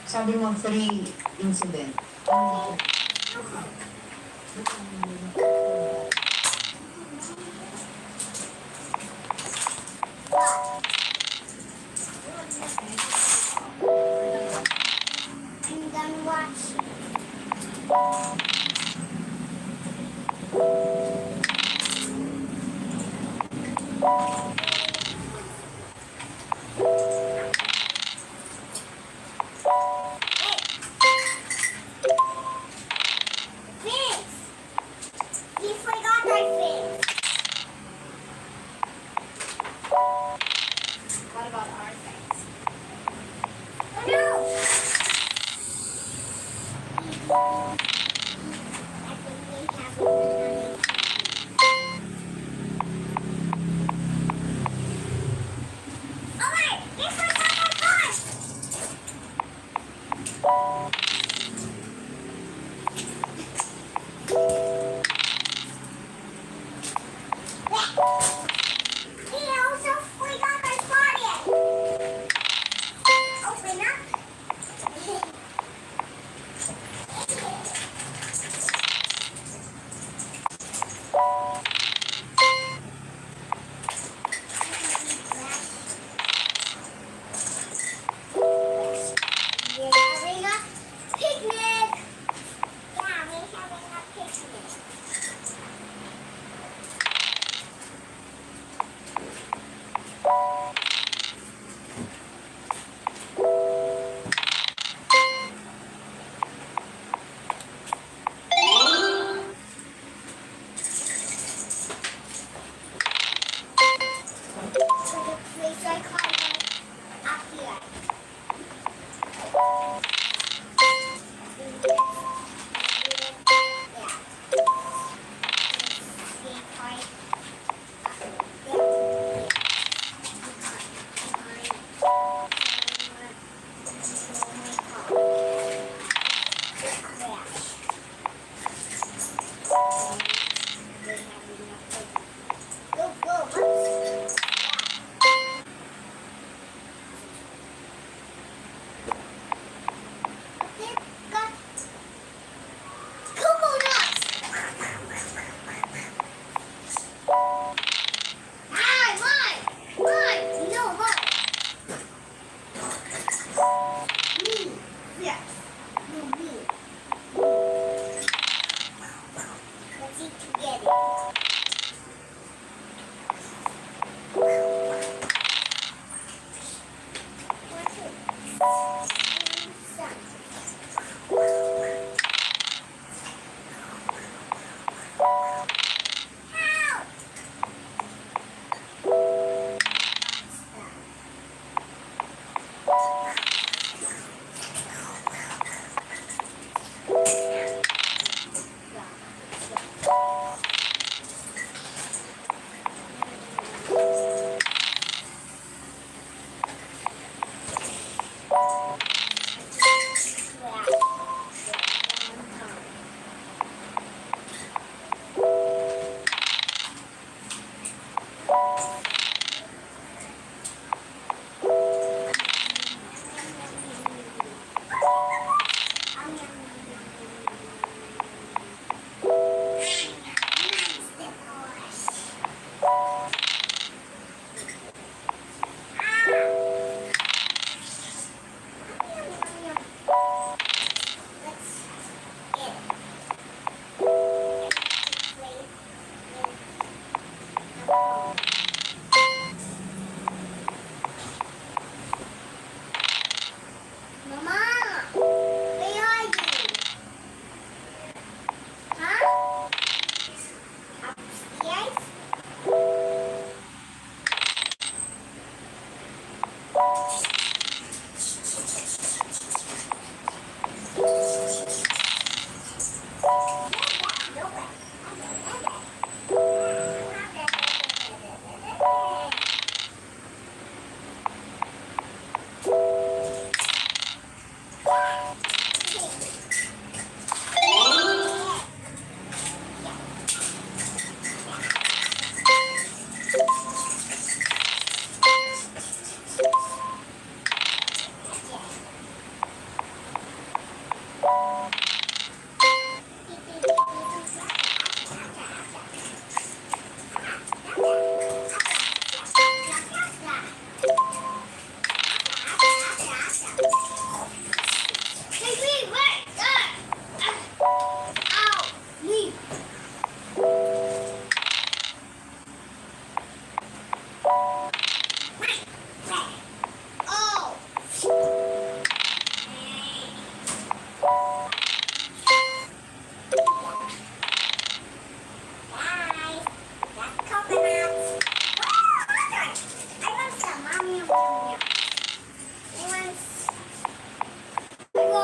Sabi mo, 3 incident. I'm done watching. Figs! You forgot my figs. What about our things? Oh no! I think we have another. Oh wait! You forgot my purse! He also forgot my pocket. Open up. We're having a picnic. Yeah, we're having a picnic. So the place I call up here. Go, go. Got coconuts. Mine. No, mine. Me. Yes. No, me. Let's eat together. Help!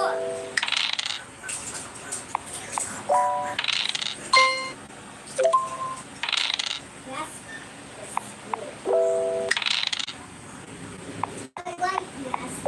Yes. I like this.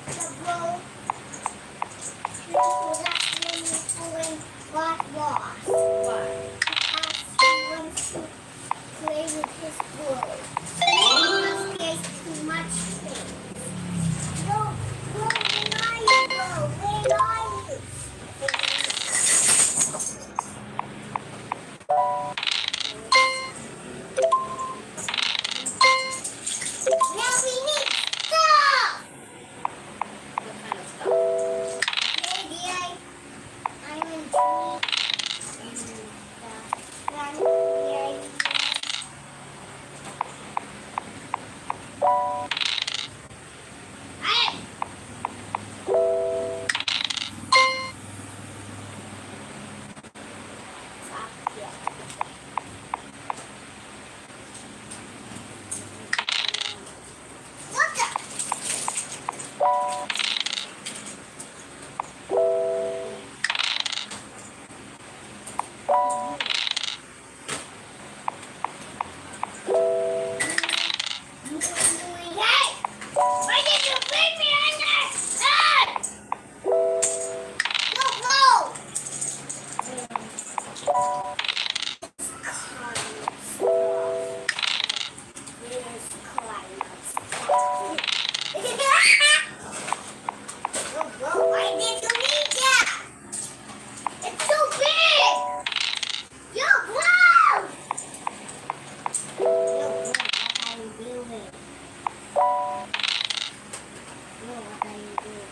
doing?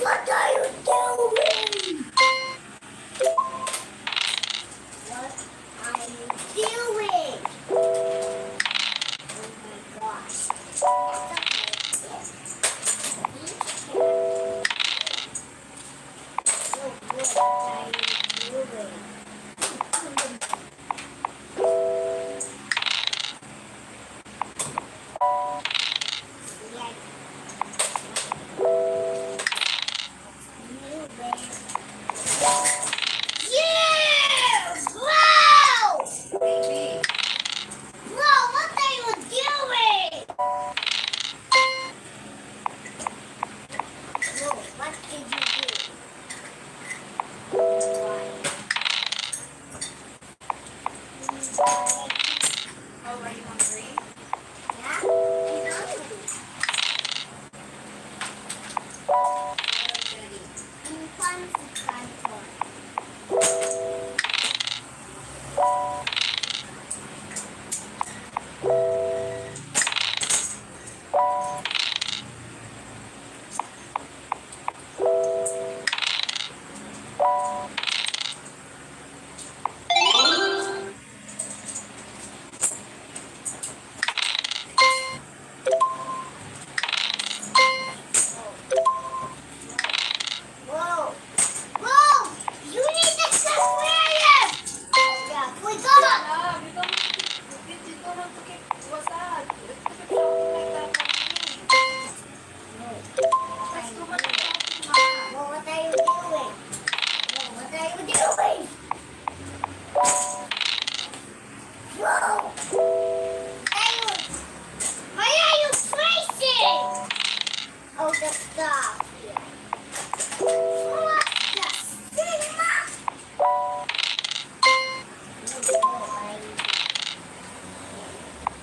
What are you doing? What are you doing? Oh my gosh. What are you doing? Yeah! Wow! Baby. Wow, what are you doing? Whoa, what did you do? Why? Oh, are you hungry? Yeah? Daddy. I'm fun to transform. Whoa! Whoa! You need the aquarium! Yeah, we got Ah, we don't want to keep what's that? Let's keep it like that. Let's do what you're talking about. Well, what are you doing? Well, what are you doing? Whoa! Why are you placing? Oh, the stuff here. What the cinema?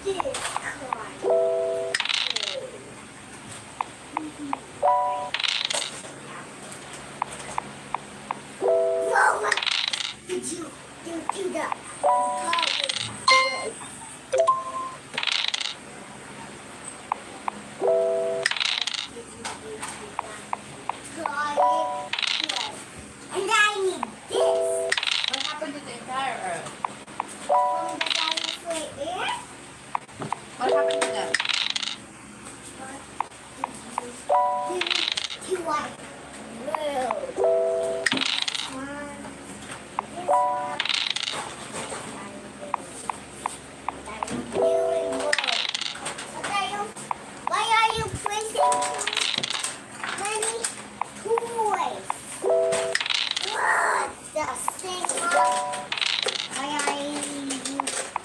This Whoa, what did you do to the And I need this What happened to the entire earth? from the dinosaur air. What happened to them? What did you do to our world? This one. What are you doing, world? Why are you placing too many toys? What the thing? Why are you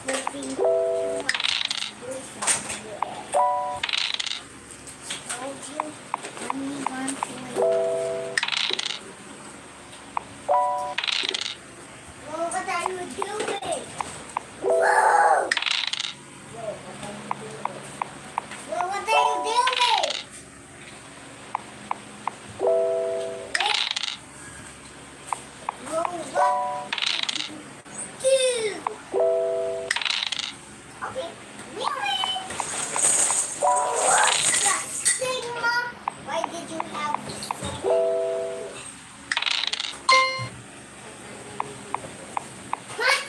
placing too much toys everywhere? Told you, only one toy. Well, what are you doing? Whoa! Well, what are you doing? Well, what did you do? Okay, really? What the Sigma? Why did you have so many? What?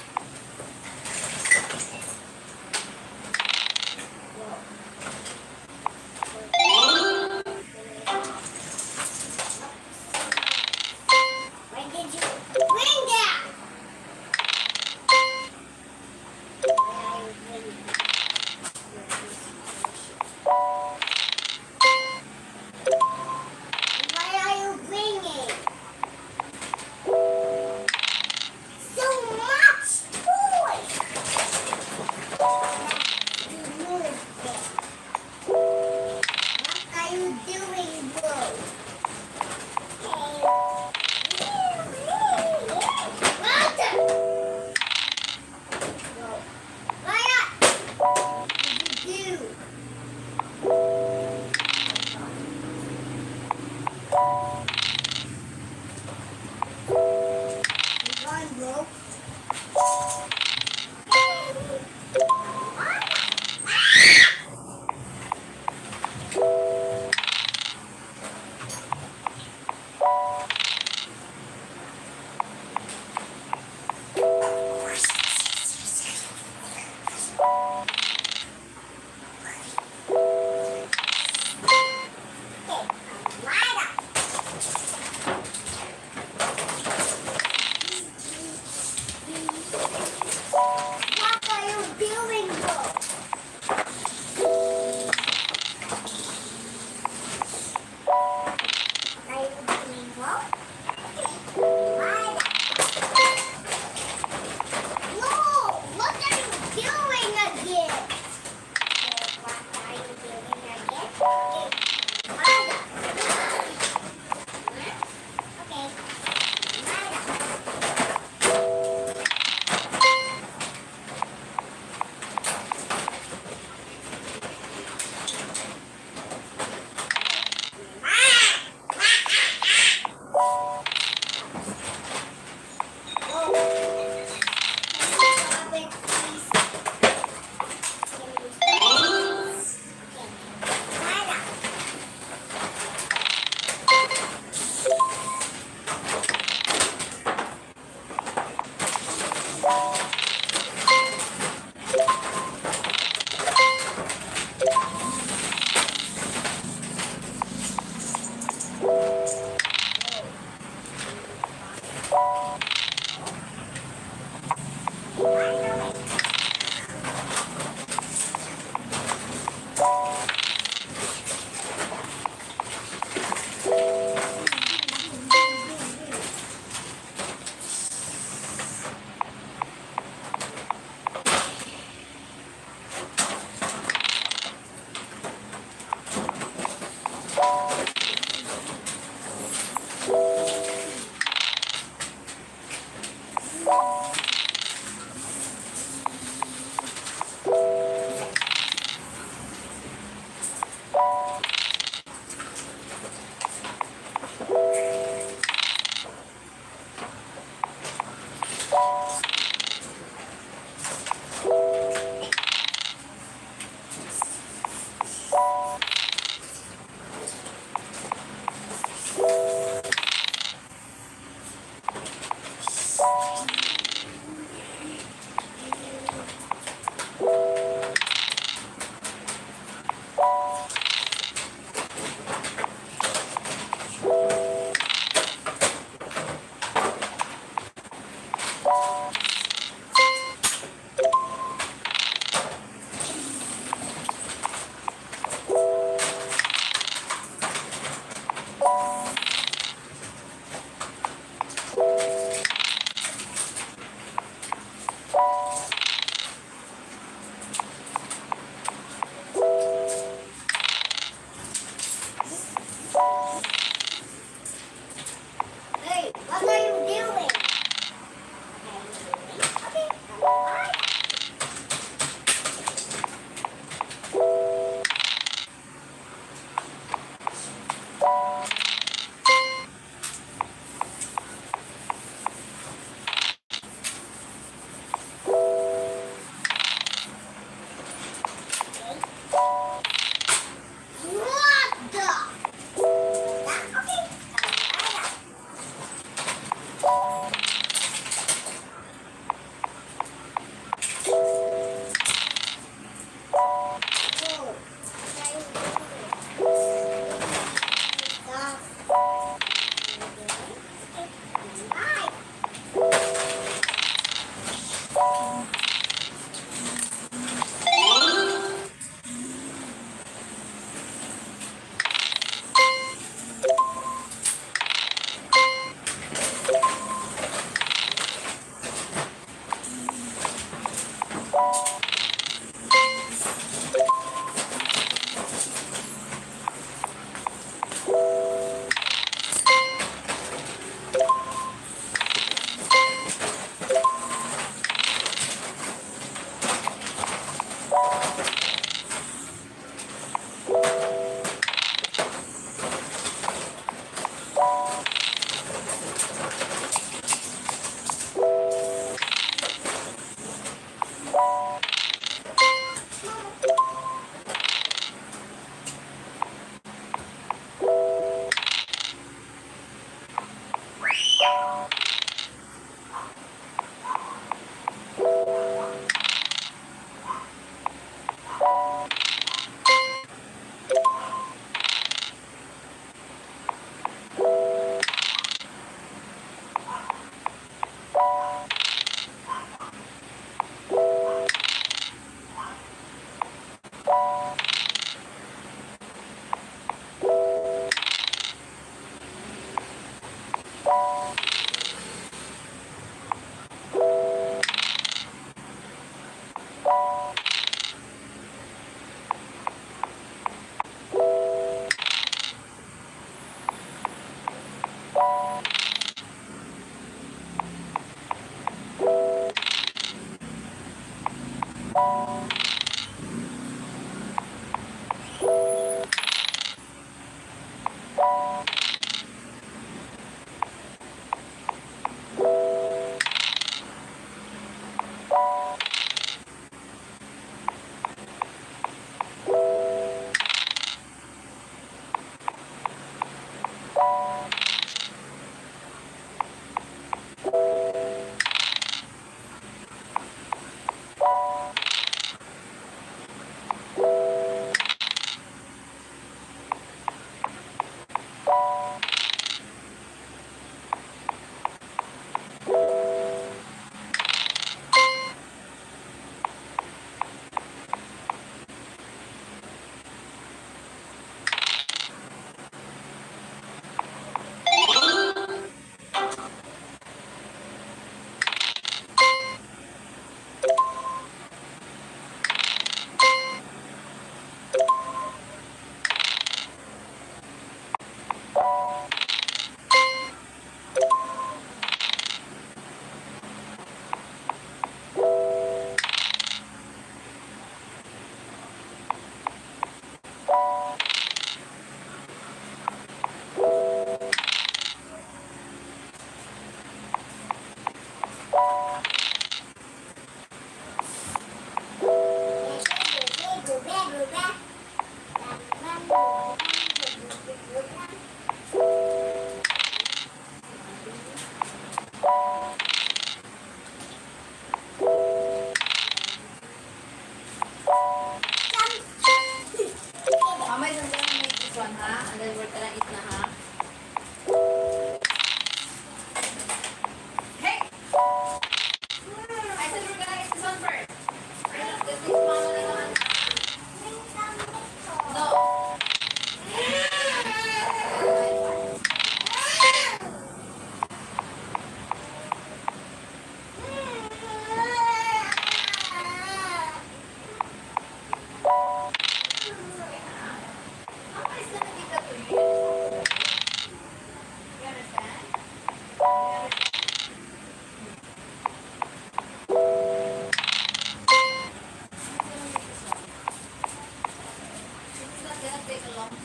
gonna take a long time.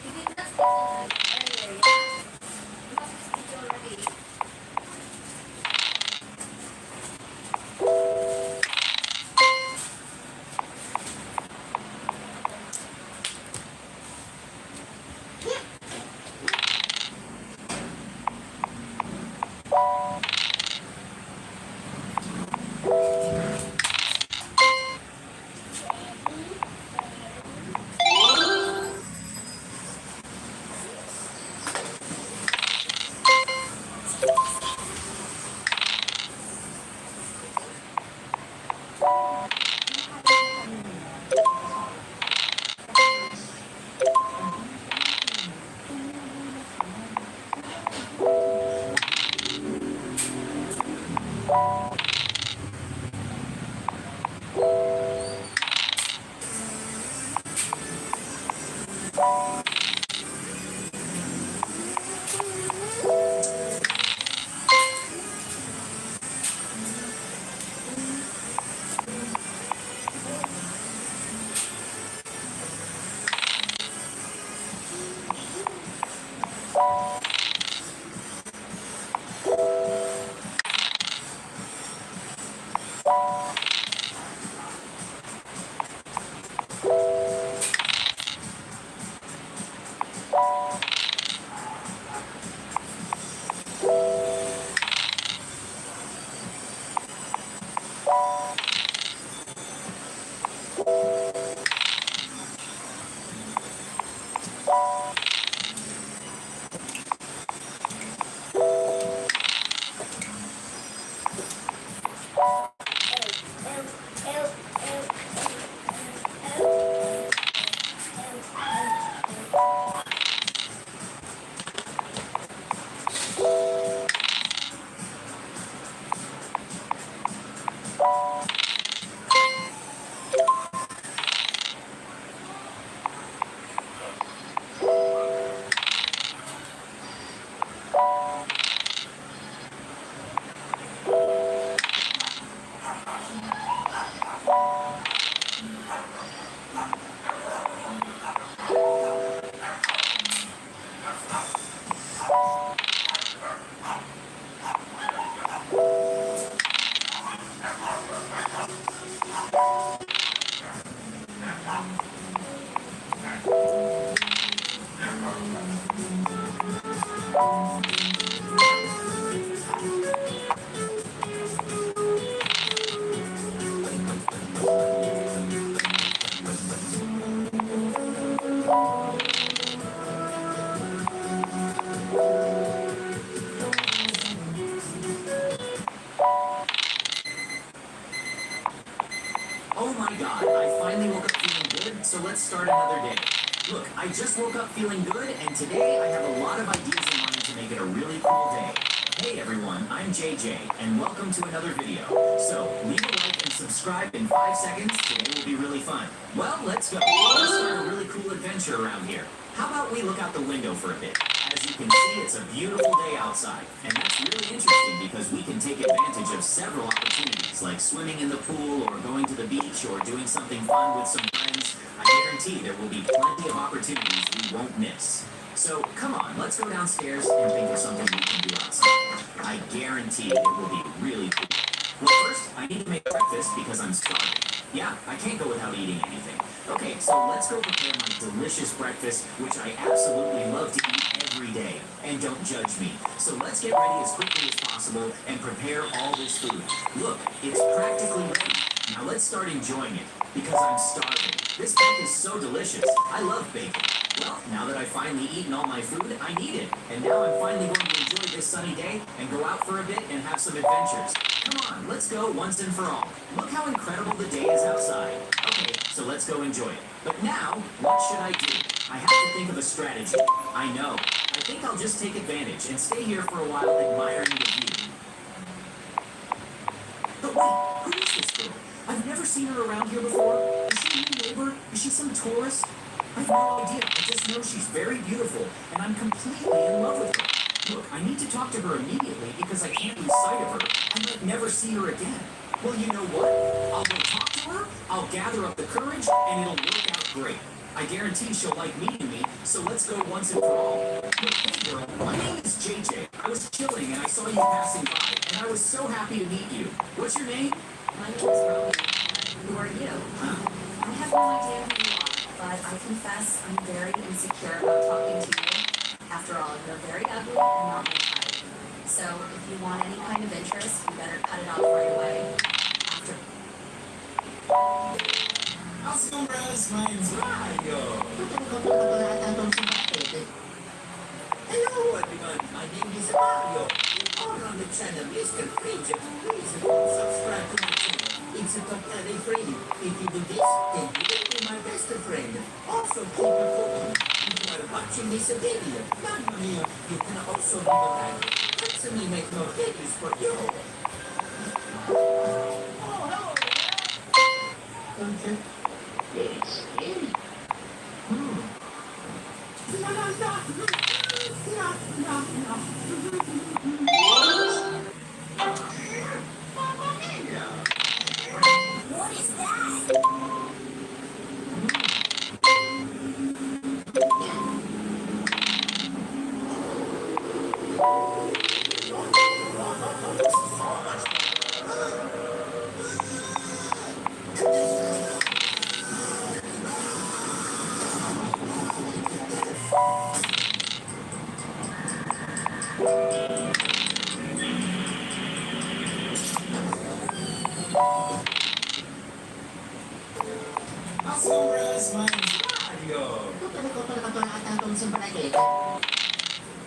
You did not stitch earlier, yeah? You have to stitch already. Oh my god, I finally woke up feeling good, so let's start another day. Look, I just woke up feeling good, and today I have a lot of ideas in mind to make it a really cool day. Hey everyone, I'm JJ, and welcome to another video. So, leave a like and subscribe in 5 seconds, today will be really fun. Well, let's go. Let's start a really cool adventure around here. How about we look out the window for a bit? As you can see, it's a beautiful day outside, and that's really interesting because we can take advantage of several opportunities, like swimming in the pool, or going to the beach, or doing something fun with some friends. I guarantee there will be plenty of opportunities we won't miss. So, come on, let's go downstairs and think of something we can do outside. I guarantee it will be really cool. Well, first, I need to make breakfast because I'm starving. Yeah, I can't go without eating anything. Okay, so let's go prepare my delicious breakfast, which I absolutely love to eat every day. And don't judge me. So let's get ready as quickly as possible and prepare all this food. Look, it's practically ready. Now let's start enjoying it, because I'm starving. This bake is so delicious. I love baking. Well, now that I've finally eaten all my food, I need it. And now I'm finally going to enjoy this sunny day and go out for a bit and have some adventures. Come on, let's go once and for all. Look how incredible the day is outside. Okay, so let's go enjoy it. But now, what should I do? I have to think of a strategy. I know. I think I'll just take advantage and stay here for a while admiring the view. But wait, who is this girl? I've never seen her around here before. Is she a new neighbor? Is she some tourist? I have no idea. I just know she's very beautiful, and I'm completely in love with her. Look, I need to talk to her immediately because I can't lose sight of her. I might never see her again. Well, you know what? I'll go talk to talk? I'll gather up the courage and it'll work out great. I guarantee she'll like meeting me, so let's go once and for all. Look, hey girl, my name is JJ. I was chilling and I saw you passing by, and I was so happy to meet you. What's your name? My name is Romy. Who are you? I have no idea who you are, but I confess I'm very insecure about talking to you. After all, you're very ugly and not my type. So if you want any kind of interest, you better cut it off right away. After How's it guys? My name's Mario. Hello everyone, my name is Mario. You are on the channel Mr. Fridge. Please subscribe to my channel. It's totally free. If you do this, then you will be my best friend. Also keep a cookie. If you are watching this video, Mamma mia, you can also leave a like. Helps me make more videos for you. Oh, hello there. Okay. Very scary. What is that? Hello guys, my name's Mario.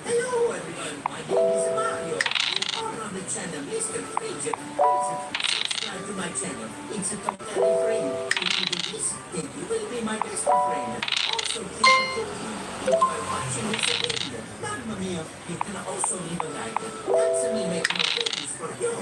Hello everyone, my name is Mario. You are on the channel Mr. Fridge. Please subscribe to my channel. It's totally free. If you do this, then you will be my best friend. Also keep a cookie. If you are watching this video, Mamma mia, you can also leave a like. Helps me make more videos for you.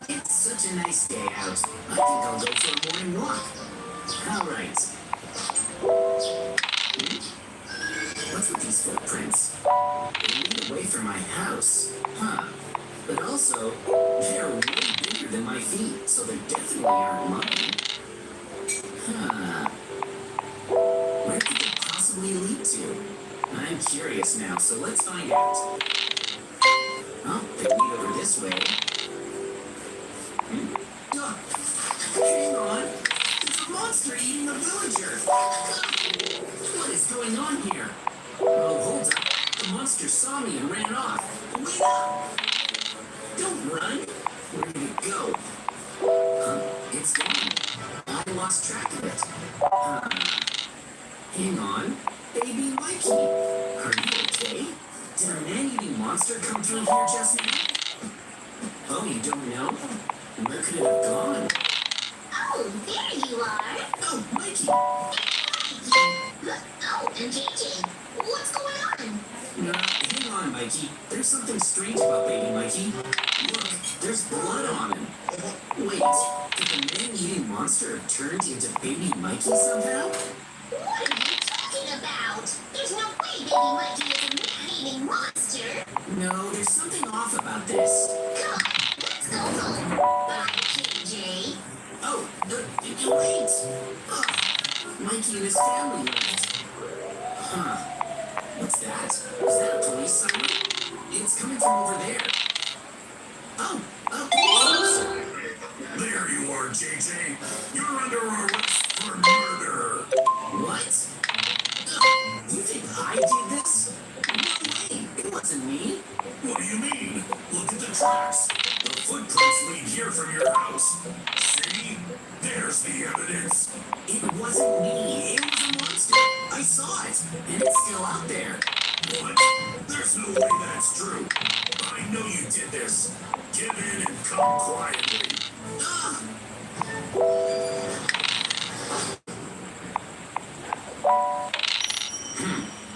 It's such a nice day out. I think I'll go for a morning walk. All right. What's with these footprints? They lead away from my house. Huh. But also, they're way bigger than my feet, so they definitely aren't mine. Huh. Where could they possibly lead to? I'm curious now, so let's find out. Oh, they lead over this way. Hang on. It's a monster eating a villager. What is going on here? Oh, hold up. The monster saw me and ran off. Wait up! Don't run. Where did it go? It's gone. I lost track of it. Hang on. Baby Mikey. Are you okay? Did a man-eating monster come through here just now? Oh, you don't know? Where could it have gone? Oh, there you are. Oh, Mikey! Oh, and JJ, what's going on? Mikey. There's something strange about baby Mikey. Look, there's blood on him. Wait, did the man-eating monster have turned into baby Mikey somehow? What are you talking about? There's no way Baby Mikey is a man-eating monster. No, there's something off about this. Come on, let's go home. Bye, JJ. Oh, wait! Ugh, Mikey and his family left. Huh. What's that? Is that a police siren? It's coming from over there. Oh, oops. There you are, JJ. You're under arrest for murder. What? You think I did this? No way! It wasn't me. What do you mean? Look at the tracks. The footprints lead here from your house. See? There's the evidence. It wasn't me. It was a monster. I saw it, and it's still out there. What? There's no way that's true. I know you did this. Give in and come quietly. Ah!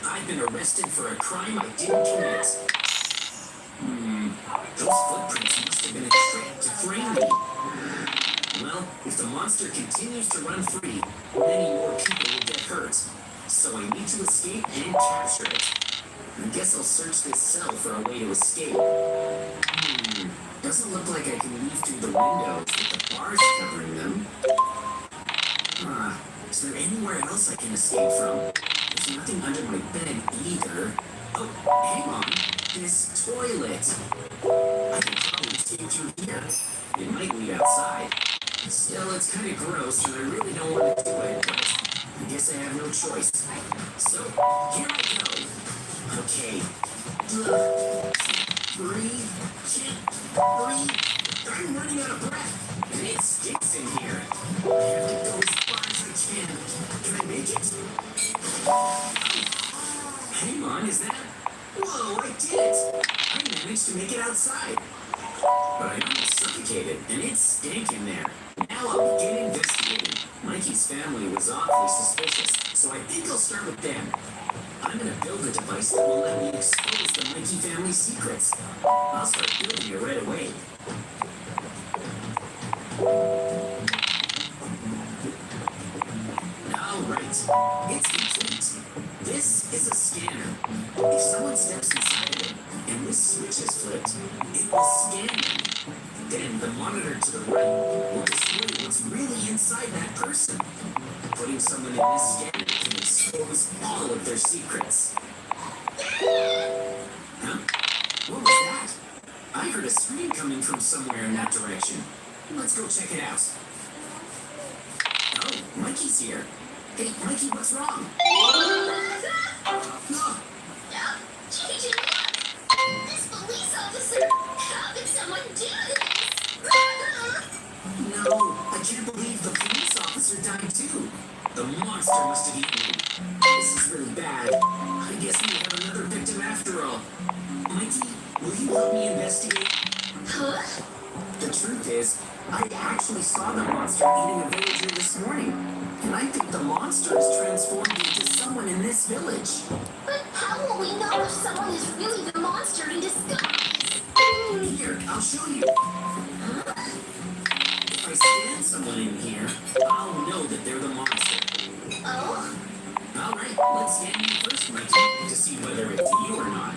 I've been arrested for a crime I didn't commit. Those footprints must have been a trick to frame me. Well, if the monster continues to run free, many more people will get hurt. So I need to escape and capture it. I guess I'll search this cell for a way to escape. Doesn't look like I can leave through the windows with the bars covering them. Is there anywhere else I can escape from? There's nothing under my bed either. Oh, hang on. This toilet. I can probably escape through here. It might lead outside. Still, it's kind of gross, and I really don't want to do it, but I guess I have no choice. So, here I go. Okay. Breathe. Can't breathe. I'm running out of breath, and it stinks in here. I have to go as far as I can. Can I make it? Hang on, is that? Whoa, I did it! I managed to make it outside. But I almost suffocated, and it stank in there. Now I'll begin investigating. Mikey's family was awfully suspicious, so I think I'll start with them. I'm gonna build a device that will let me expose the Mikey family secrets. I'll start building it right away. Alright, it's complete. This is a scanner. If someone steps inside of it, and this switch is flipped, it will scan them. Then the monitor to the right will display what's really inside that person. Putting someone in this scanner can expose all of their secrets. Huh? What was that? I heard a scream coming from somewhere in that direction. Let's go check it out. Oh, Mikey's here. Hey, Mikey, what's wrong? No. JJ, look! This police officer! How could someone do this? No, I can't believe the police officer died too. The monster must have eaten him. This is really bad. I guess we have another victim after all. Mikey, will you help me investigate? Huh? The truth is, I actually saw the monster eating a villager this morning. And I think the monster is transformed into someone in this village. But how will we know if someone is really the monster in disguise? Here, I'll show you. If I scan someone in here, I'll know that they're the monster. Oh? Alright, let's scan you first, Mikey, to see whether it's you or not.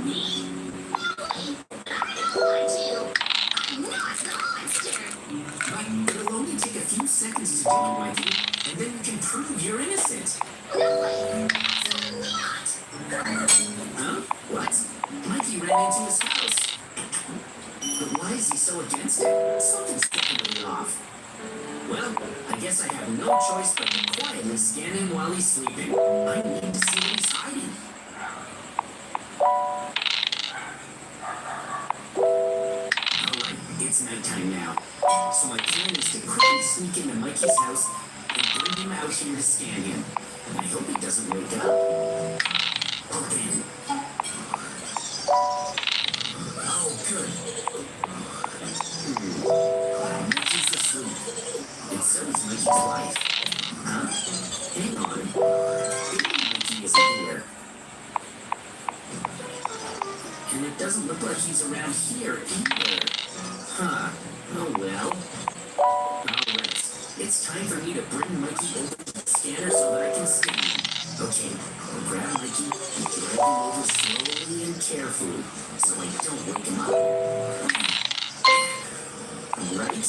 Me? No way! I don't want to! I'm not the monster! But it'll only take a few seconds to do it, Mikey, and then you can prove you're innocent. No way! Absolutely not! Huh? What? Mikey ran into his house. But why is he so against it? Something's definitely off. Well, I guess I have no choice but to quietly scan him while he's sleeping. I need to see what he's hiding. Alright, it's nighttime now. So my plan is to quickly sneak into Mikey's house and bring him out here to scan him. I hope he doesn't wake up. Open. Oh, good. Mikey's asleep. And so is Mikey's wife. Huh? Hang on. Maybe Mikey isn't here. And it doesn't look like he's around here either. Huh. Oh well. Alright. It's time for me to bring Mikey over to the scanner so that I can scan him. Okay, I'll grab Mikey and drag him over slowly and carefully so I don't wake him up. Alright.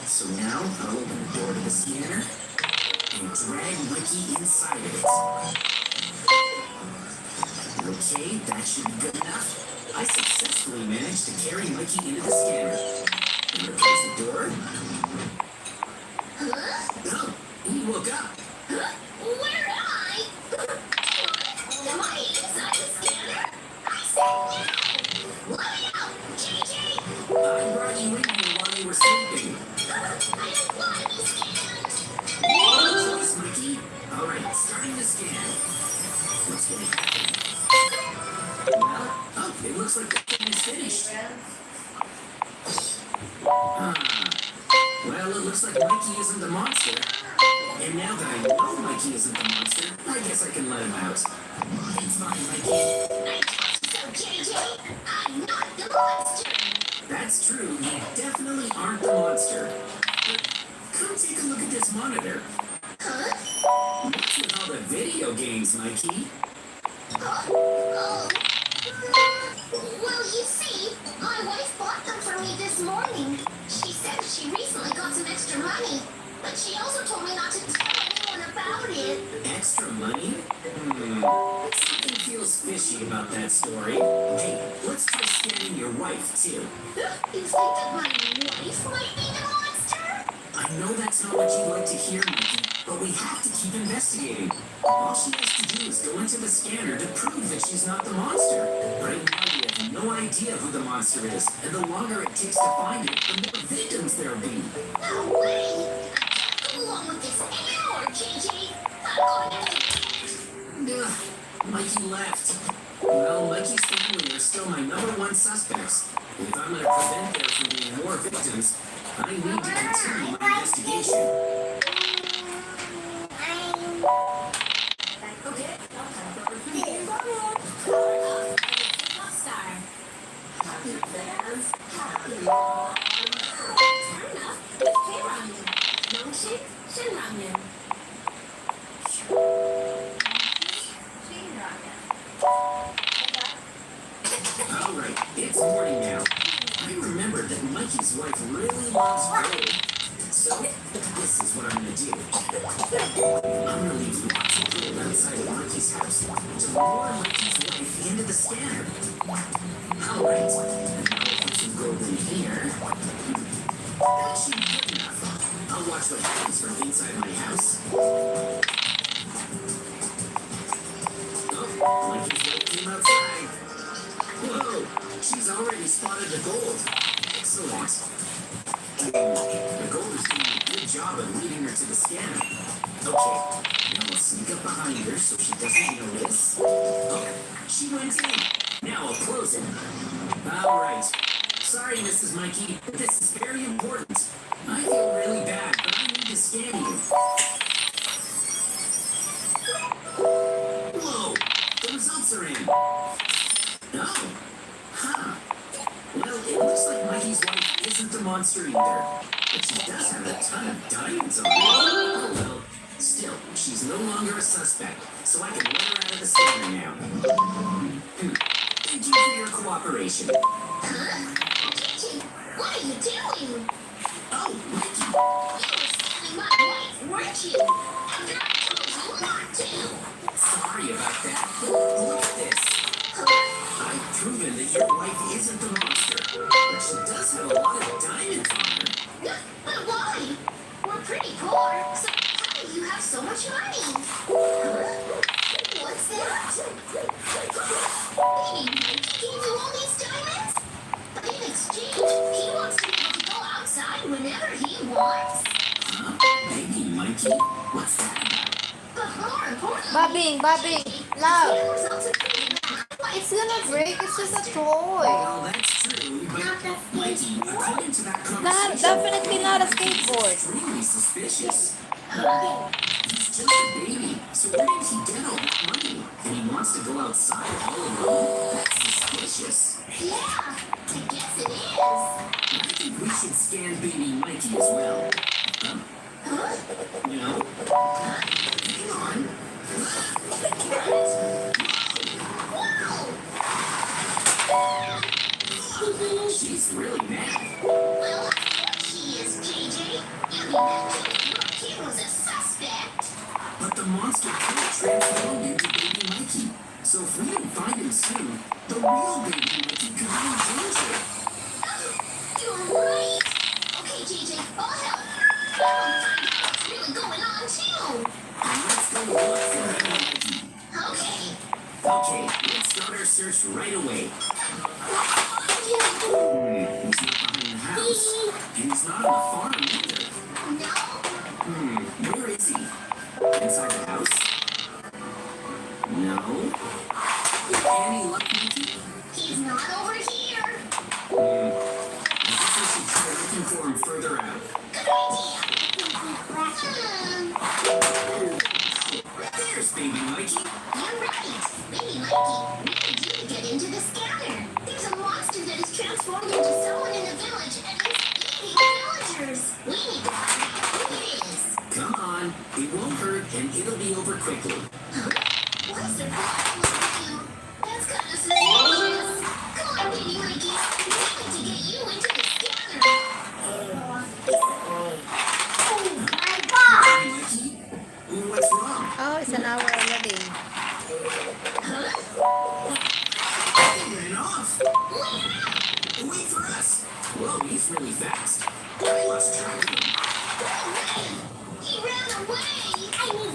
So now I'll open the door to the scanner and drag Mikey inside of it. Okay, that should be good enough. I successfully managed to carry Mikey into the scanner. I'm gonna close the door. Oh, he woke up. Huh? Where am I? Am I inside the scanner? I said no! Let me out! JJ! I brought you in here while you were sleeping. I don't want to be scanned! Close, Mikey. Alright, starting the scan. What's gonna happen? Well, oh, it looks like the thing is finished. Well, it looks like Mikey isn't the monster. And now that I know Mikey isn't the monster, I guess I can let him out. It's fine, Mikey. I told you so, JJ! I'm not the monster! That's true, you definitely aren't the monster. But come take a look at this monitor. Huh? What's with all the video games, Mikey? Oh. Well, you see, my wife bought them for me this morning. She said she recently got some extra money, but she also told me not to tell anyone about it. Extra money? Something feels fishy about that story. Hey, let's try scanning your wife, too. You think that my wife might be the monster? I know that's not what you'd like to hear, Mikey, but we have to keep investigating. All she has to do is go into the scanner to prove that she's not the monster. Right now, we have no idea who the monster is, and the longer it takes to find it, the more victims there'll be. No way! I can't go along with this anymore, JJ! I'm going to Ugh, Mikey left. Well, Mikey's family are still my #1 suspects. If I'm going to prevent there from being more victims, I need to continue my investigation. Okay. Star. Happy fans, happy Turn up with K-Ramen. Milkshake, Shin Ramen. Alright, it's morning now. I remembered that Mikey's wife really loves gold. So, this is what I'm gonna do. I'm gonna leave lots of gold outside of Mikey's house to lure Mikey's wife into the scanner. Alright, and now I'll put some gold in here. That should be good enough. I'll watch what happens from inside my house. Oh, Mikey's wife came outside. Whoa, she's already spotted the gold. Excellent. The gold is doing a good job of leading her to the scanner. Okay, now I'll sneak up behind her so she doesn't notice. Oh, she went in. Now I'll close it. Alright. Sorry, Mrs. Mikey, but this is very important. I feel really bad, but I need to scan you. Whoa, the results are in. Oh, huh. Well, it looks like Mikey's wife isn't the monster either. But she does have a ton of diamonds on her. Oh, well, still, she's no longer a suspect, so I can let her out of the scanner now. Thank you for your cooperation. Huh? JJ, what are you doing? Oh, Mikey. You were scanning my wife, weren't you? After I told you not to. Sorry about that. Look at this. I've proven that your wife isn't the monster, but she does have a lot of diamonds on her. But why? We're pretty poor, so how do you have so much money? Huh? What's that? Baby Mikey gave you all these diamonds? But in exchange, he wants to be able to go outside whenever he wants. Huh? Baby Mikey? What's that about? But more importantly, Bobbing, the love. results are proving that my wife It's gonna break. It's just a toy. Well, that's true, but Mikey, according to that conversation, Definitely not a he's skateboard. extremely suspicious. He's just a baby, so where did he get all that money? And he wants to go outside all alone? That's suspicious. suspicious. Yeah, I guess it is. I think we should scan baby Mikey as well. Huh? Huh? No? Hang on. She's really mad. Well, of course she is, JJ. You'd be mad too if your kid was a suspect. But the monster can't transform into baby Mikey. So if we don't find him soon, the real baby Mikey could be in danger. You're right. Okay, JJ, I'll help. I want to find out what's really going on, too. And let's go look for baby Mikey. Okay. Okay, let's start our search right away. He's not behind the house. And he's not on the farm either. No. Where is he? Inside the house? No. Any luck, Mikey? He's not over here. I guess I should try looking for him further out. Good idea. There's baby Mikey. You're right. Baby Mikey, we need you to get into the scanner. There's a monster that is transformed into someone in the village and is eating villagers. We need to find out who it is. Come on. It won't hurt and it'll be over quickly. What's the problem with you? That's kind of suspicious. Come on, baby Mikey. We need to get you into the scanner. My God! Baby Mikey? What's wrong? Oh, it's an hour already. He ran off. Wait for us. Whoa, he's really fast. I lost track of him. He ran away.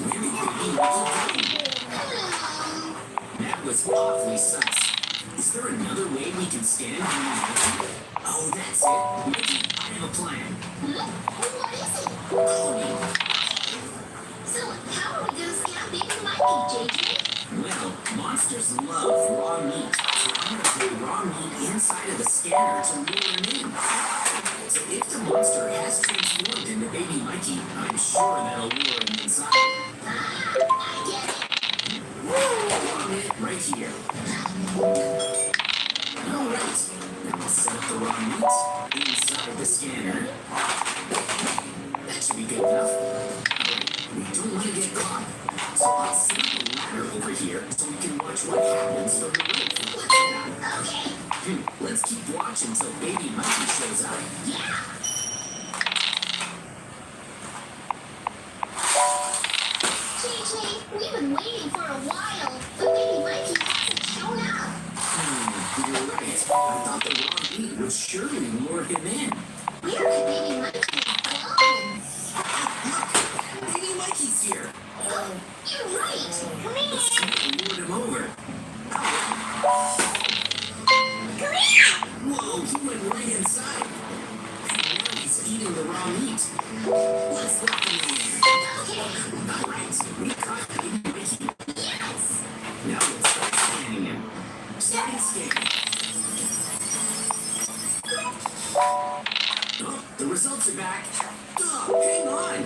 Where did baby Mikey go? That was awfully sus. Is there another way we can scan baby Mikey? Oh, that's it. Mikey, I have a plan. What is it? Follow me. So, how are we going to scan baby Mikey, JJ? Well, monsters love raw meat. So I'm gonna put raw meat inside of the scanner to lure him in. So if the monster has transformed into baby Mikey, I'm sure that'll lure him inside. I get it. Raw meat right here. Alright, now I'll set up the raw meat inside the scanner. That should be good enough. Alright, we don't want to get caught. So I'll set up a ladder over here so we can watch what happens from the roof. What's that? Okay. Let's keep watch until baby Mikey shows up. Yeah. JJ, we've been waiting for a while, but baby Mikey hasn't shown up. You're right. I thought the raw meat would surely lure him in. Where could baby Mikey have gone? Look! Baby Mikey's here! Oh, you're right. Come The here. scanner lured him over. Come here. Whoa, he went right inside. And now he's eating the raw meat. Let's lock him in. Okay. Alright, we caught baby Mikey. Yes. Now let's start scanning him. Starting scan. Oh, the results are back. Oh, hang on.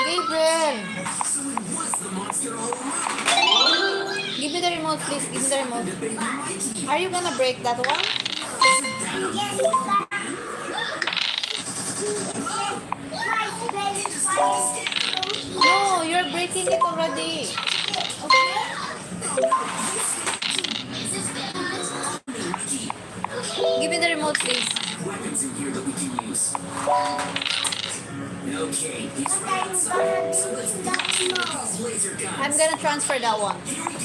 Gabriel, So it was the monster all along. give me the remote, please. Give me the remote. The baby Mikey. Are you gonna break that one? Isn't that a Yes, boy? my baby He just got the scanner. No, you're breaking it already. Is this bad? Baby Mikey. Okay. Give me the remote, please. Weapons in here that we can use. Okay, he's right outside. So let's these laser guns. I'm gonna transfer that one.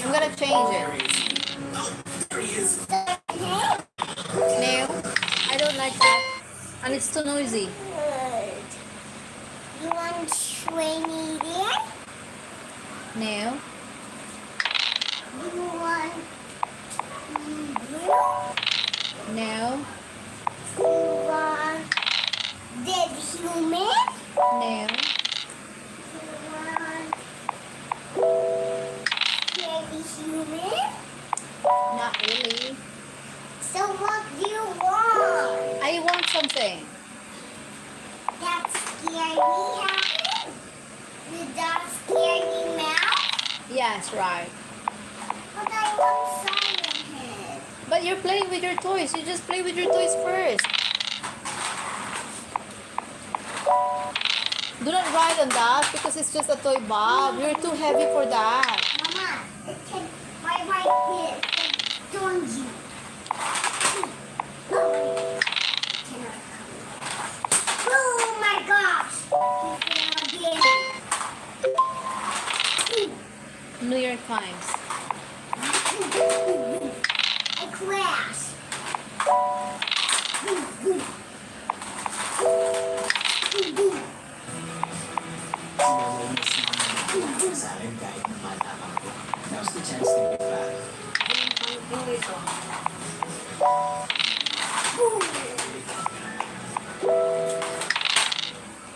I'm gonna change Where it. is he? Oh, there he is. No, I don't like that. And it's too noisy. Good. You want to train me there? No. You want blue? No. You want dead human? No. You want baby human? Not really. So what do you want? I want something. That scary happen? Did that scary mouth? Yes, right. But I want Siren Head. But you're playing with your toys. You just play with your toys first. Do not ride on that because it's just a toy, Bob. You're too heavy for that. Mama, it can right here. Don't you? Oh my gosh! He fell again. New York Times. I crashed. Sa akin kahit na malamang ko. Now's the chance to get back.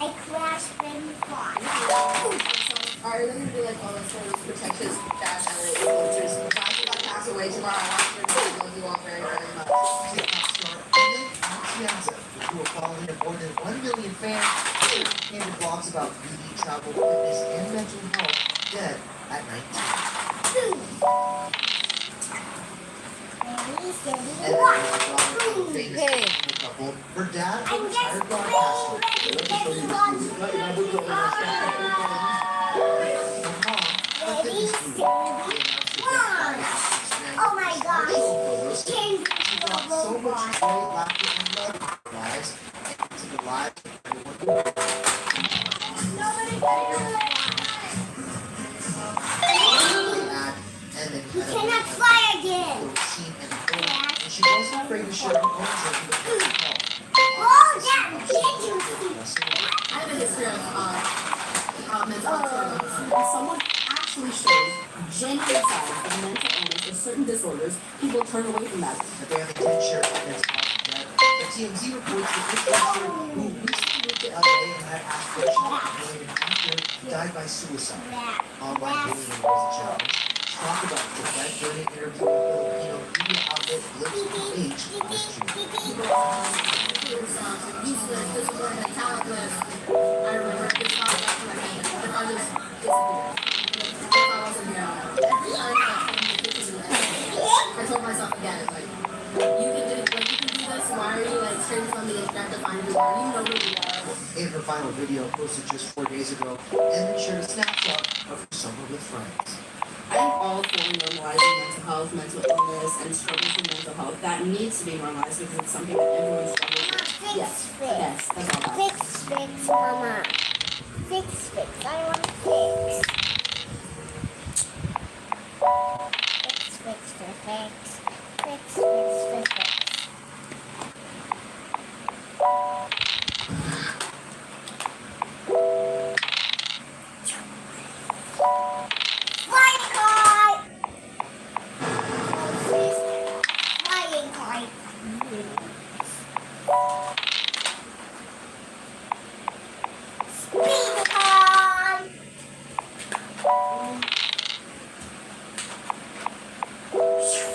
I crashed very far. Are you going to do like all those sort of pretentious dash and influencers? So I think I'll pass away tomorrow. I want you to know you all very, very much. TikTok star Ellen Atienza, who are following more than 1 million fans, created blogs about beauty, travel, fitness, and mental health, dead at 19. And then there's a blog about famous Hey. couple. Her dad, a I'm just retired broadcaster, ready. her mom, a fitness guru. Oh my gosh. Photos. Change She brought so much joy, laughter, and love to their lives and to the lives of everyone. And then You cannot fly again. and she wasn't afraid to share her own journey with mental health. Oh, that did you see? I have a history of mental health struggles. When someone actually shows genuine signs of mental illness or certain disorders, people turn away from that. The family did share evidence about the dead. The TMZ reports that this doctor, who recently moved to LA and had aspirations of becoming an actor, died by suicide. Online bullying was a challenge. Talk about the dead during an interview with Filipino media outlet Blips H this June. Useless, disciplined, and talentless. I remember this thought back in my head. If I just disappeared, if I wasn't here, every time that someone gets to me, I told myself again, like, you can do this. Why are you like straight from the internet to find who you are? You know who you are. In her final video posted just 4 days ago, Ellen shared a snapshot of her summer with friends. I am all for normalizing mental health, mental illness, and struggles with mental health. That needs to be normalized because it's something that everyone struggles with. Yes, yes, that's all that. Fix, Mama. Fix. I want to fix. Fix. Flying kite! Flying kite. Speed kite!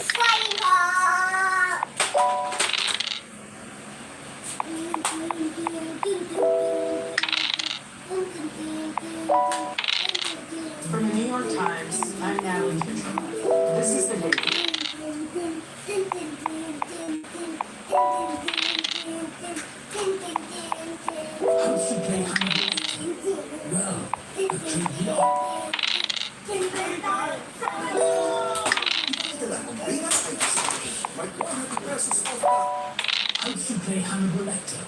Flying kite! From the New York Times, I'm Natalie Kitchen. This is the day. How she play Hannibal? Well, the kid How she play Hannibal Lecter?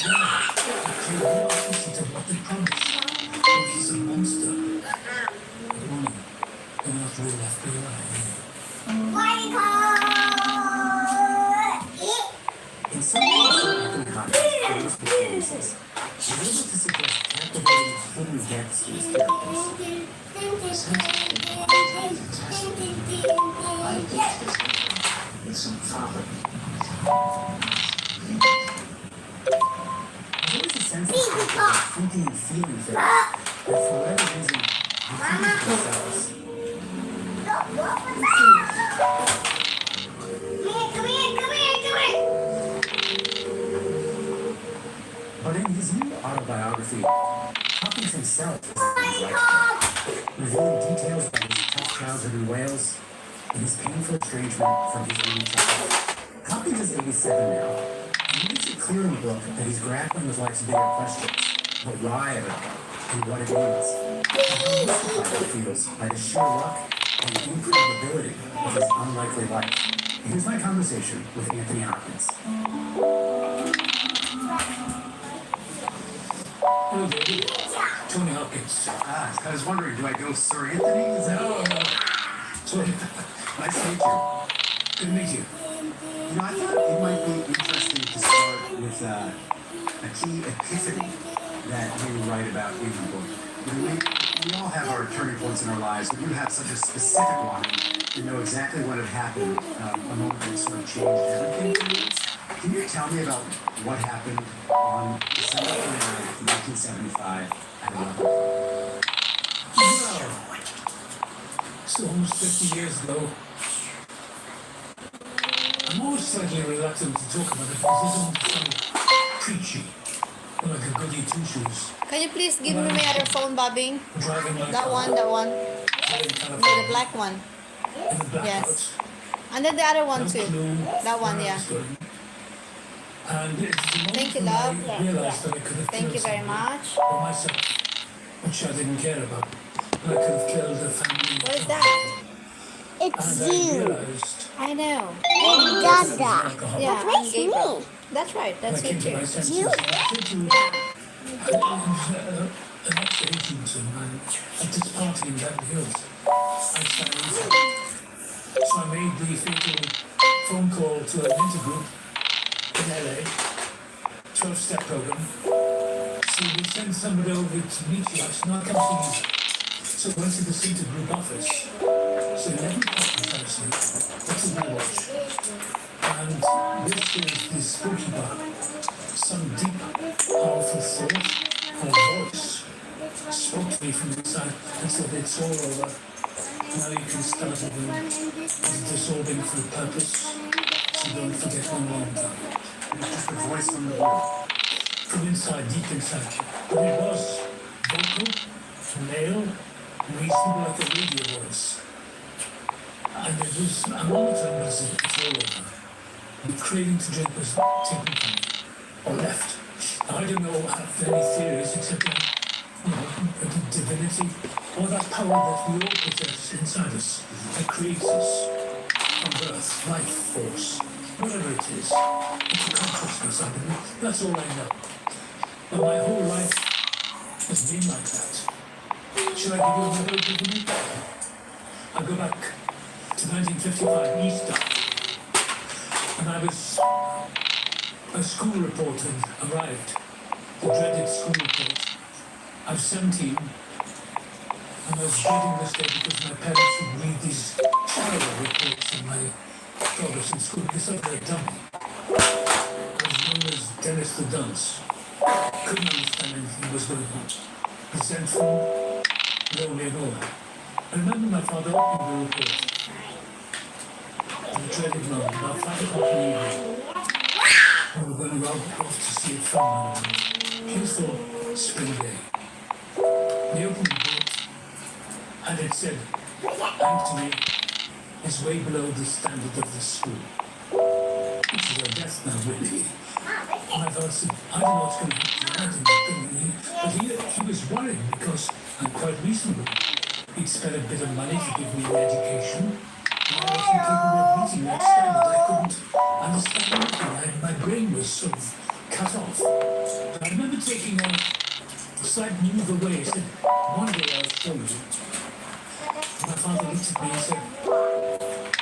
Well, the kid opposite of what they promised. Oh, he's a monster. Good morning. Good afternoon, FBI. Flying kite! In some ways, Anthony Hopkins' performances, she's able to suggest captivating hidden depths to his characters. I get this with some problem. There's always a sense of thinking and feeling things that for whatever reason, they keep themselves. Come here. But in his new autobiography, Hopkins himself is his life, revealing details about his tough childhood in Wales, in his painful estrangement from his only child. Hopkins is 87 now, and he makes it clear in the book that he's grappling with life's bigger questions, but why it all, and what it means. And how mystified he feels by the sheer luck and improbability of his unlikely life. Here's my conversation with Anthony Hopkins. Hello, David. Tony Hopkins. I was wondering, do I go Sir Anthony? Is that No. Sorry. Nice to meet you. Good to meet you. You know, I thought it might be interesting to start with a key epiphany that you write about in the book. You know, we all have our turning points in our lives, but you have such a specific one. You know exactly what had happened, a moment that sort of changed everything for you. Can you tell me about what happened on December 29th, 1975 at 11 o'clock? Well, so almost 50 years ago. I'm always slightly reluctant to talk about it because it doesn't sound preachy, or like a goody two-shoes. Can you please give me my other phone, Bobby? Driving my That car one, that one. in No, California the black one. in the blackouts. Yes. And then the other one No too. clue That one, where I yeah. was going. And it's the moment Thank you, when love. I realized that I could have Thank killed you very somebody much. for myself, which I didn't care about. And I could have killed a family. What is that? It's And I you. realized I know. It's Dada. alcohol. Yeah, That's I'm Gabriel. me. That's right. And I That's came you to my too. senses. You. I said to an ex-agent of mine at this party in Beverly Hills. I signed. So I made the fatal phone call to an intergroup in LA, 12-step program. So we sent somebody over to meet you. I said, no, I can't see you. So I went to the intergroup office. So 11 o'clock precisely. What did we watch? And this is the spooky part. Some deep, powerful thought or voice spoke to me from inside and said, it's all over. Now you can start again. It's all been for a purpose. So don't forget one more time. Just a voice from the world. From inside, deep inside. But it was vocal, male, reasonable like a radio voice. And it was, a moment I was, it's all over. The craving to drink was taken from me, or left. Now, I don't know of any theories except that, divinity, or that power that we all possess inside us, that creates us from birth, life force, whatever it is. It's a consciousness, I believe. That's all I know. But my whole life has been like that. Should I give you another epiphany? I'll go back to 1955, Easter. And I was, a school report had arrived, the dreaded school report. I was 17, and I was dreading this day because my parents would read these terrible reports on my progress in school because I was a dummy. I was known as Dennis the Dunce. Couldn't understand anything that was going on. Resentful, lonely and all that. I remember my father opening the report. The dreaded moment, about 5 o'clock in the evening. We were going off to see a film on a beautiful spring day. He opened the book, and it said, Anthony is way below the standard of the school. Which is a death knell, really. And I thought, I don't know what's going to happen to Anthony. But he was worried because I'm quite reasonable. He'd spent a bit of money to give me an education. And I wasn't capable of meeting that standard. I couldn't understand anything. My brain was sort of cut off. But I remember taking a slight move away. He said, one day I'll show you. My father looked at me and said,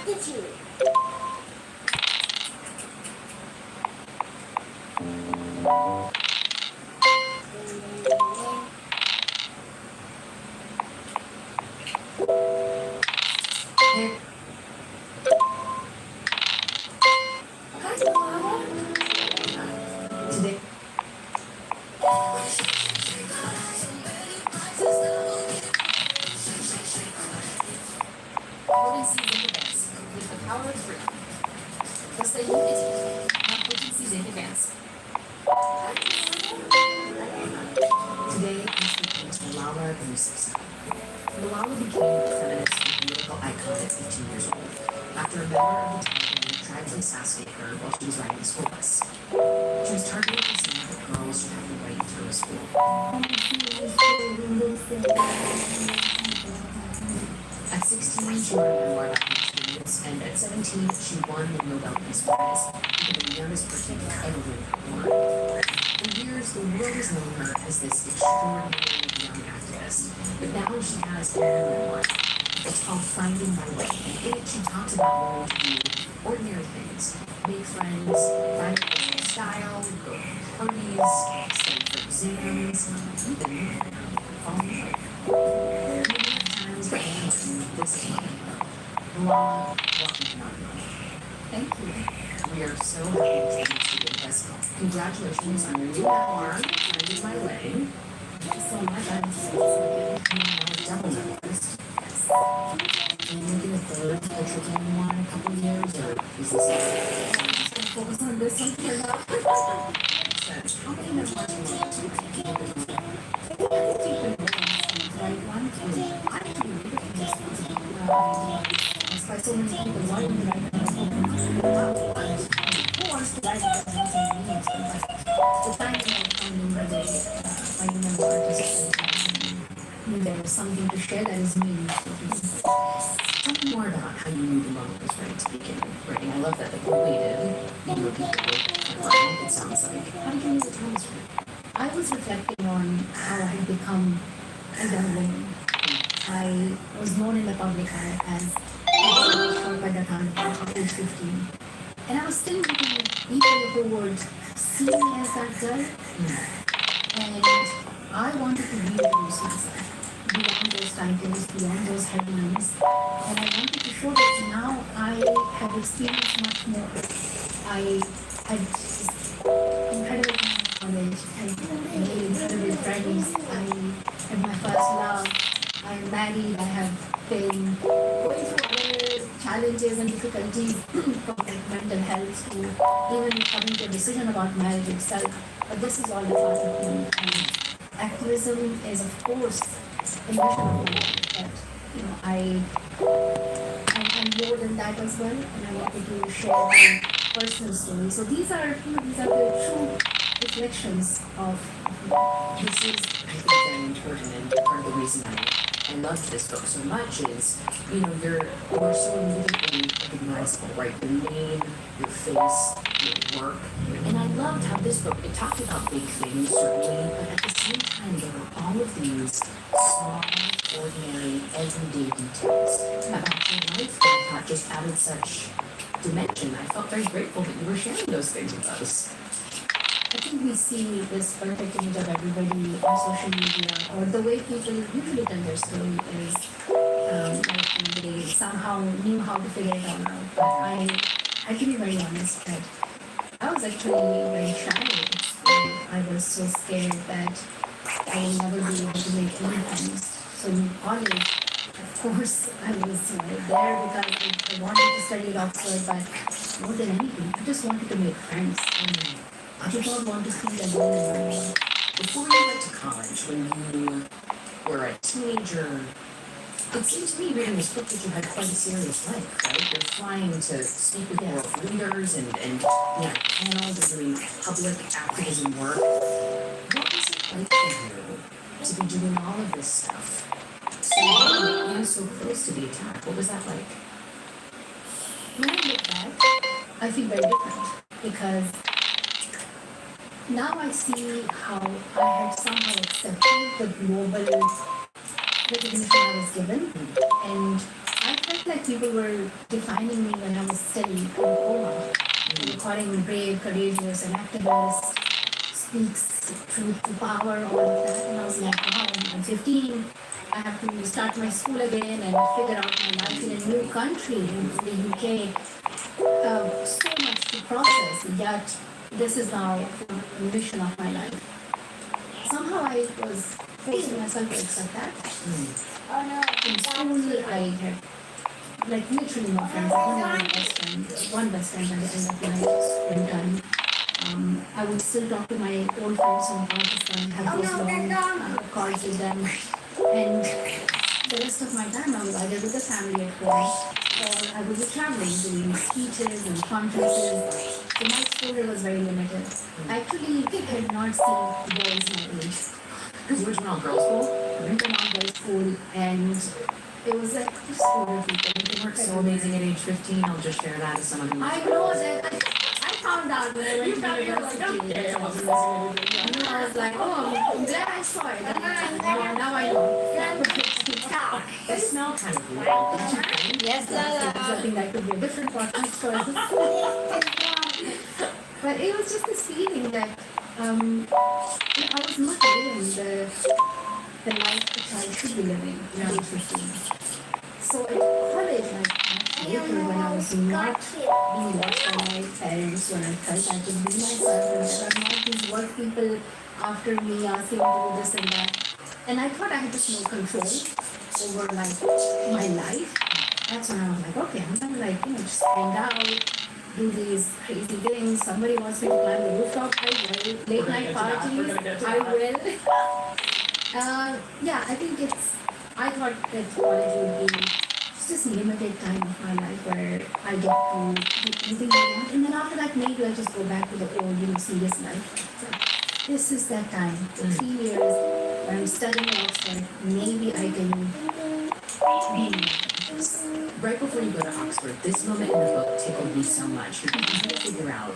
Did you? Golden seeds in advance with the power of three. Thus the unity, not potencies in advance. Today, I'm speaking to Malala Yousafzai. Malala became a feminist and political icon at 15 years old after a member of the Taliban tried to assassinate her while she was riding a school bus. She was targeted for saying that girls should have the right to go to school. At 16, she wrote a memoir about her experience, and at 17, she won the Nobel Peace Prize, becoming the youngest person to ever win that award. For years, the world has known her as this extraordinary young activist, but now she has a new memoir. It's called Finding My Way, and in it she talks about learning to do ordinary things, make friends, find a personal style, go to parties, study for exams, even fall in love. Times but this is Malala, welcome to Mountain. Thank you. We are so happy to have you with us. Congratulations on your new memoir, Finding My Way. Thank you so much. I'm so excited. Double noticed. Yes. Are you making a third literature memoir in a couple of years, or is this just going to focus on this one for now? How many memoirs do you want to make? I think you've been right one. I have to be really responsible. Asked by so many people, why don't you write who wants to write about something meaningful? But the time that finding my way, finding my artist, there is something to share that is meaningful to me. Tell me more about how you knew the moment was right to begin writing. I love that you waited, you were people writing, it sounds like. How did you know the time was right? I was reflecting on how I had become a young woman. I was known in the public eye as by the time I was 15. And I was still meeting people who would see me as that girl. And I wanted to reintroduce myself beyond those titles, beyond those headlines. And I wanted to show that now I have experienced much more. I had incredible knowledge, I made incredible friends, I had my first love, I'm married, I have been going through other challenges and difficulties from like mental health to even coming to a decision about marriage itself. But this is all a part of me. And activism is, of course, a mission of my life. But I'm more than that as well, and I wanted to share my personal story. So these are the true reflections of This is, I think, very important, and part of the reason I loved this book so much is, you're so immediately recognizable, right? Your name, your face, your work. And I loved how this book, it talked about big things, certainly, but at the same time, there were all of these small, ordinary, everyday details about your life that I thought just added such dimension. I felt very grateful that you were sharing those things with us. I think we see this perfect image of everybody on social media, or the way people usually tell their story is like they somehow knew how to figure it all out. But I can be very honest that I was actually very shy. I was so scared that I will never be able to make any friends. So in college, of course, I was there because I wanted to study at Oxford, but more than anything, I just wanted to make friends. I did not want to feel alone in my life. Before you went to college, when you were a teenager, it seemed to me reading this book that you had quite a serious life, right? You're flying to speak with world leaders and panels and doing public activism work. What was it like for you to be doing all of this stuff? So you were so close to the attack. What was that like? When I look back, I feel very different because now I see how I had somehow accepted the global recognition I was given, and I felt like people were defining me when I was still in coma, calling me brave, courageous, and activist, speaks truth to power, all of that, and I was like, wow, I'm 15, I have to start my school again and figure out my life in a new country, in the UK, so much to process, yet this is now the mission of my life. somehow I was forcing myself to accept that. Oh no. In school, I had like literally no friends. I only had one best friend at the end of my school time. I would still talk to my old friends from Pakistan, have those long calls with them, and the rest of my time I was either with the family at home or I would be traveling, doing speeches and conferences. So my exposure was very limited. I actually had not seen boys my age. Because you went to an all-girls school? I went to an all-boys school and it was like just older people. They weren't so amazing at age 15. I'll just share that as someone who I know that I found out when I went to university. I was like, oh, I'm glad I saw it. Now I know. they smell kind of weird. Don't you think? Yes, I think that could be a different podcast for us. But it was just this feeling that I was not living the life a child should be living at age 15. So at college, later when I was not being watched by my parents, when I felt I could be myself and there are not these work people after me asking to do this and that. And I thought I had just more control over my life. That's when I was like, okay, I'm gonna just hang out, do these crazy things. Somebody wants me to climb the rooftop, I will. Late night parties, I will. Yeah, I think I thought that college would be just a limited time of my life where I get to do anything I want. And then after that, maybe I'll just go back to the old, serious life. So this is that time, the 3 years where I'm studying at Oxford. Maybe I can be Right before you go to Oxford, this moment in the book tickled me so much. You're trying to figure out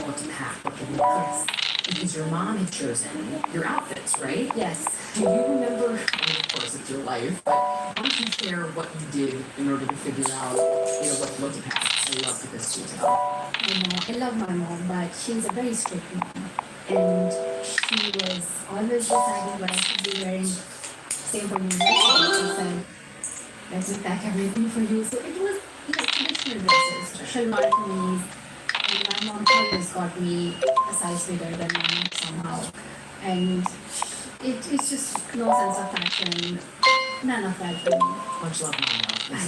what to pack, what to wear. Because your mom had chosen your outfits, right? Yes. Do you remember, I mean, of course, it's your life, but why don't you share what you did in order to figure out, what to pack? I love this detail. I love my mom, but she's a very strict mom. And she was always deciding what I should be wearing. Same for me. She said, let me pack everything for you. So it was, traditional dresses, shalwar kameez. And my mom always got me a size bigger than mine somehow. And it's just no sense of fashion. None of that for me. Much love,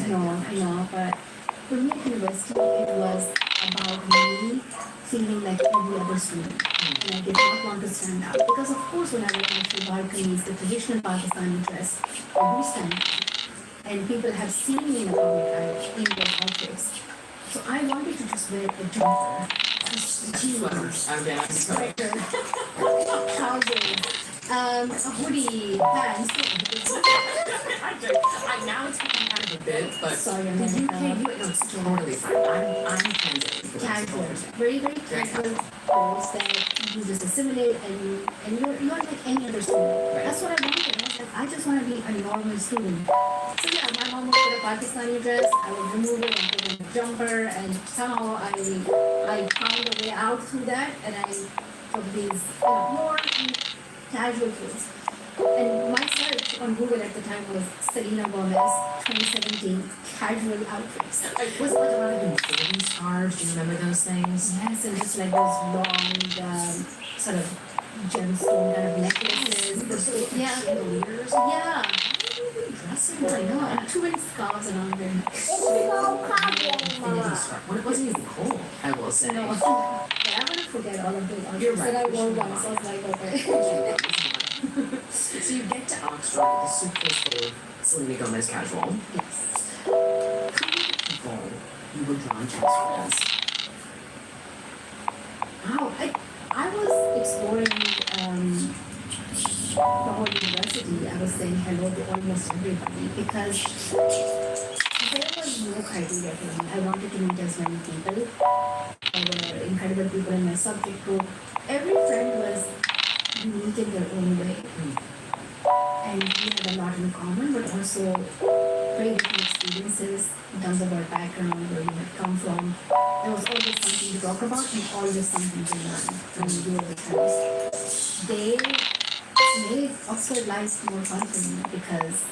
Mom. I know, but for me at university, it was about me feeling like every other student. And I did not want to stand out. Because of course, when I went to shalwar kameez, the traditional Pakistani dress, I do stand out. And people have seen me in a public in those outfits. So I wanted to just wear a jumper, jeans, sweater, trousers, a hoodie, pants. Now it's become kind of a bit, but Sorry, I'm the not UK, no, it's totally fine. I'm transiting. casual, very, very casual clothes that you just assimilate and you're like any other student. Right. That's what I wanted. I was like, I just want to be a normal student. So yeah, my mom would put a Pakistani dress, I would remove it and put in a jumper, and somehow I found a way out through that, and I took these more casual clothes. And my search on Google at the time was Selena Gomez 2017 casual outfits. Was it like a lot of infinity scarves? Do you remember those things? Yes, and just like those long, sort of gemstone kind of necklaces. Yeah. Chandeliers? Yeah. Dressing I like know. that. And too many scarves around there. It's so cold, Infinity Mama. scarf. When it wasn't even cold, I will say. No, but I'm gonna forget all of the outfits You're right. that I wore once. I was like, okay. So you get to Oxford with a suitcase full of Selena Gomez casual. Yes. Who were the people you were drawn to as friends? Wow. I was exploring the whole university. I was saying hello to almost everybody because there was no criteria for me. I wanted to meet as many people. There were incredible people in my subject group. Every friend was unique in their own way. And we had a lot in common, but also very different experiences in terms of our background, where we had come from. There was always something to talk about and always something to learn when we do the friends. They made Oxford life more fun for me because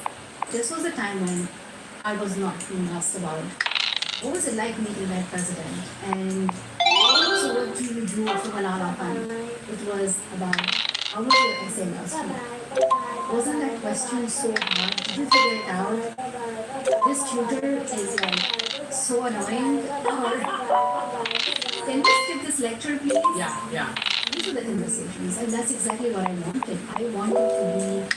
this was a time when I was not being asked about what was it like meeting that president and so what do you do for Malala Fund. It was about How was your essay last week? Wasn't that question so hard? Did you figure it out? This tutor is like so annoying. Or can we skip this lecture, please? Yeah. These are the conversations, and that's exactly what I wanted. I wanted to be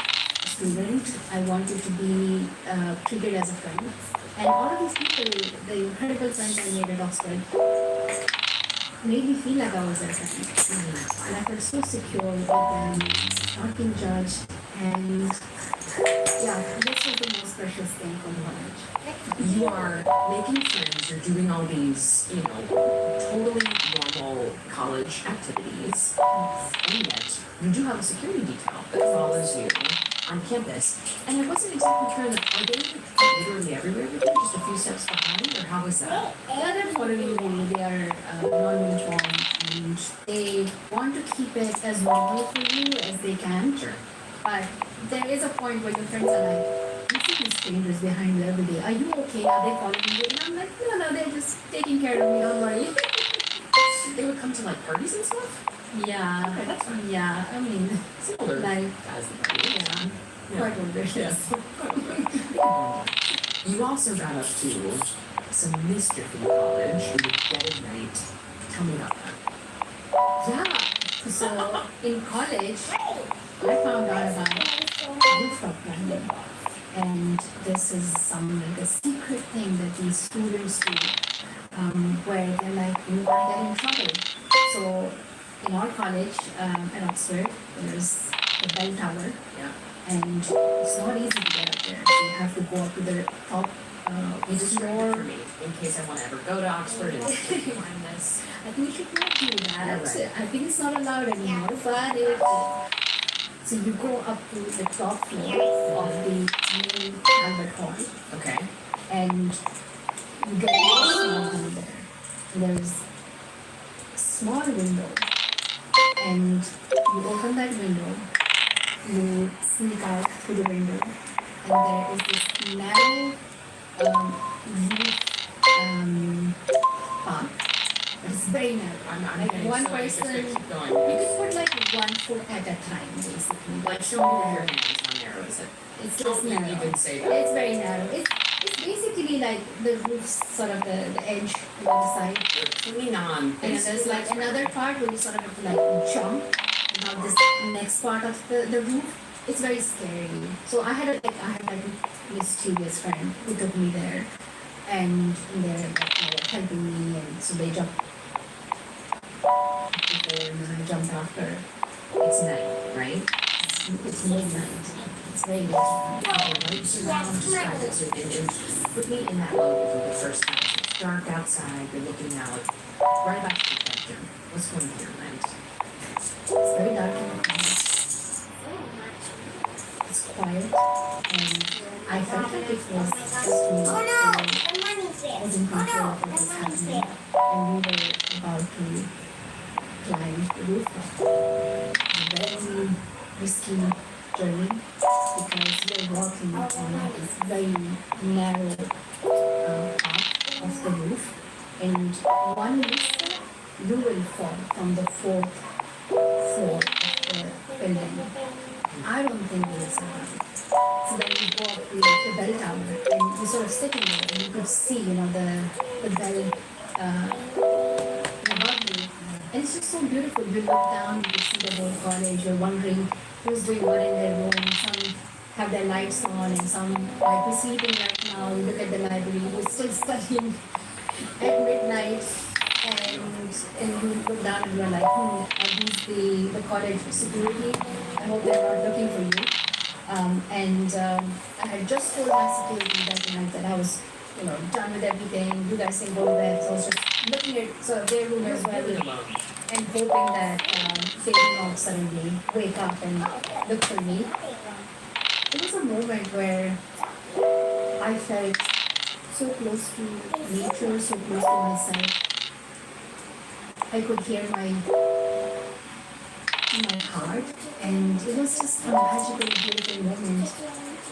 a student. I wanted to be treated as a friend. And all of these people, the incredible friends I made at Oxford, made me feel like I was their friend. And I felt so secure with them, not being judged. And yeah, this was the most precious thing from college. You are making friends, you're doing all these, totally normal college activities, and yet you do have a security detail that follows you on campus. And I wasn't exactly sure, like, are they literally everywhere with you, just a few steps behind, or how is that? Yeah, they're following you. They are non-uniform, and they want to keep it as normal for you as they can. Sure. But there is a point where your friends are like, you see these strangers behind you every day. Are you okay? Are they following you? And I'm like, no, they're just taking care of me. Don't worry. They would come to, like, parties and stuff? Yeah. Okay, that's fine. Yeah, I mean, Similar like, as the party. yeah, quite older. Yes. You also got up to some mischief in college in the dead of night. Tell me about that. Yeah. So in college, I found out about rooftop climbing. And this is some like a secret thing that these students do, where they're like, you want to get in trouble. So in our college at Oxford, there's the bell tower, Yeah. and it's not easy to get up there. So you have to go up to the top You just read floor. it for me in case I want to ever go to Oxford and find this. I think you should not do that. You're right. I think it's not allowed anymore, but so you go up to the top floor of the main Albert Hall, Okay. and you get a small room there. There's a small window, and you open that window, you sneak out through the window, and there is this narrow roof path. But it's very narrow. I'm Like getting one so interested. person, Keep going. you can put like 1 foot at a time, basically. Like, show me with your hands. How narrow is it? It's Don't just you narrow. even say that. It's very narrow. It's basically like the roof's sort of the edge on the side. You're clean on. And there's like another part where you sort of have to like jump. Now this next part of the roof, it's very scary. So I had a mischievous friend who took me there, and they're like helping me, and so they jumped before, and then I jumped after. It's night, right? It's midnight. It's very late. Right? So now I'm describing it. So and put me in that mode for the first time. So it's dark outside. You're looking out. Right about to the bedroom. What's going on in your mind? It's very dark in the house. It's quiet, and I felt like it was just me. Oh no, the money I fit. was in Oh control no, of what the was money happening, fit. and we were about to climb the rooftop. A very risky journey because we're walking on this very narrow path of the roof, and one misstep, you will fall from the 4th floor of the building. I don't think we will survive. So then we go up to the bell tower, and we sort of sitting there, and you could see, the bell above you. And it's just so beautiful. You look down, you see the whole college, you're wondering who's doing what in their room. Some have their lights on, and some might be sleeping right now. You look at the library, we're still studying at midnight. And you look down and you're like, are these the college security? I hope they're not looking for you. I had just told my security that night that I was, done with everything. You guys can go to bed. So I was just looking at sort of their room as well, and hoping that they will not suddenly wake up and look for me. It was a moment where I felt so close to nature, so close to myself. I could hear my heart, and it was just a magical, beautiful moment.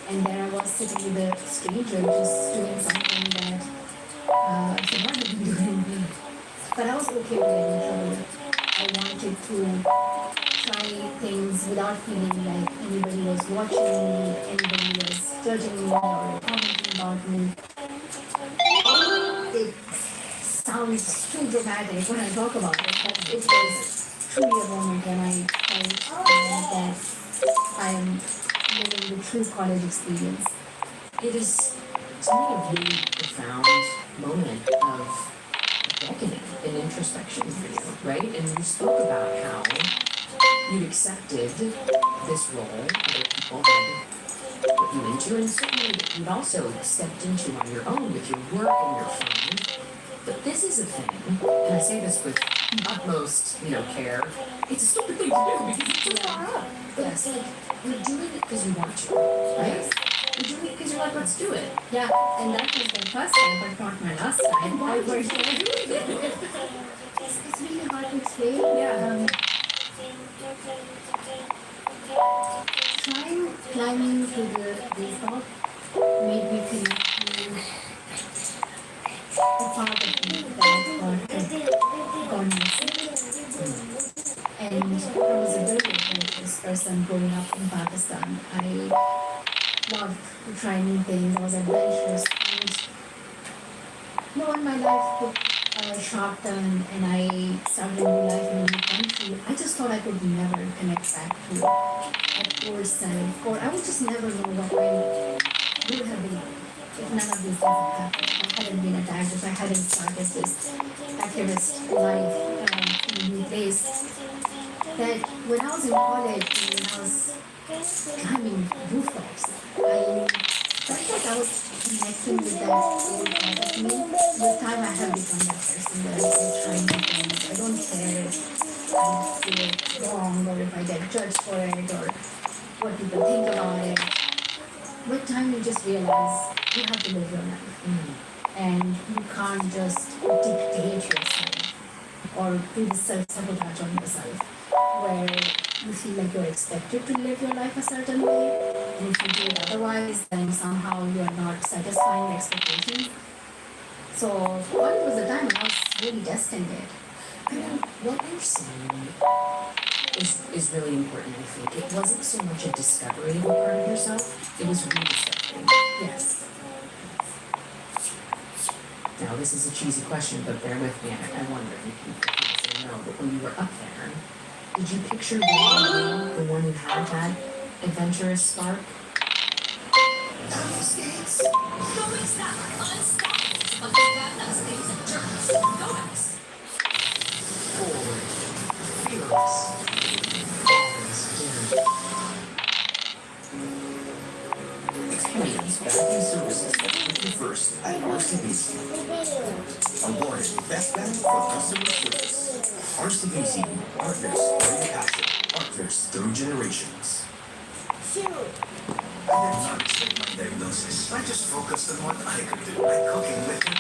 And there I was sitting with a stranger, just doing something that I should not have been doing. But I was okay with getting in trouble. I wanted to try things without feeling like anybody was watching me, anybody was judging me or commenting about me. It sounds too dramatic when I talk about it, but it was truly a moment when I felt that I am living the true college experience. It is, to me, a really profound moment of reckoning and introspection for you, right? And you spoke about how you'd accepted this role other people had put you into, and certainly that you'd also stepped into on your own with your work and your fun. But this is a thing, and I say this with utmost, care. It's a stupid thing to do because it's so far up. But it's like, you're doing it because you want to, right? You're doing it because you're like, let's do it. Yeah, and that was my first time, but not my last time. Why I were was you doing it? It's really hard to explain. Yeah. Trying climbing to the rooftop made me connect to a part of me that I thought had gone missing. And I was a very adventurous person growing up in Pakistan. I loved to try new things. I was adventurous. And when my life took a sharp turn and I started a new life in a new country, I just thought I could never connect back to that old self, or I would just never know what I would have been if none of these things had happened. If I hadn't been attacked, if I hadn't started this activist life in a new place. That when I was in college and when I was climbing rooftops, I felt like I was connecting with that old part of me. With time, I have become that person that I try new things. I don't care if I do it wrong or if I get judged for it or what people think about it. With time, you just realize you have to live your life. And you can't just dictate yourself or do the self-sabotage on yourself where you feel like you're expected to live your life a certain way, and if you do it otherwise, then somehow you're not satisfying the expectations. So college was the time when I was really destined it. I mean, what you're saying is really important, I think. It wasn't so much a discovery of a part of yourself, it was rediscovery. Yes. Now, this is a cheesy question, but bear with me. I wonder if you can say no, but when you were up there, did you picture the one who had that adventurous spark? Skates. Going stop. Unstoppable. Bananas, things and germs. Go Max. Forward. Fearless. Experience banking services that put you first at RCBC. Awarded Best Bank for Customer Service. RCBC, partners through your passion, partners through generations. Shoot. I did not expect my diagnosis. I just focused on what I could do by cooking with her.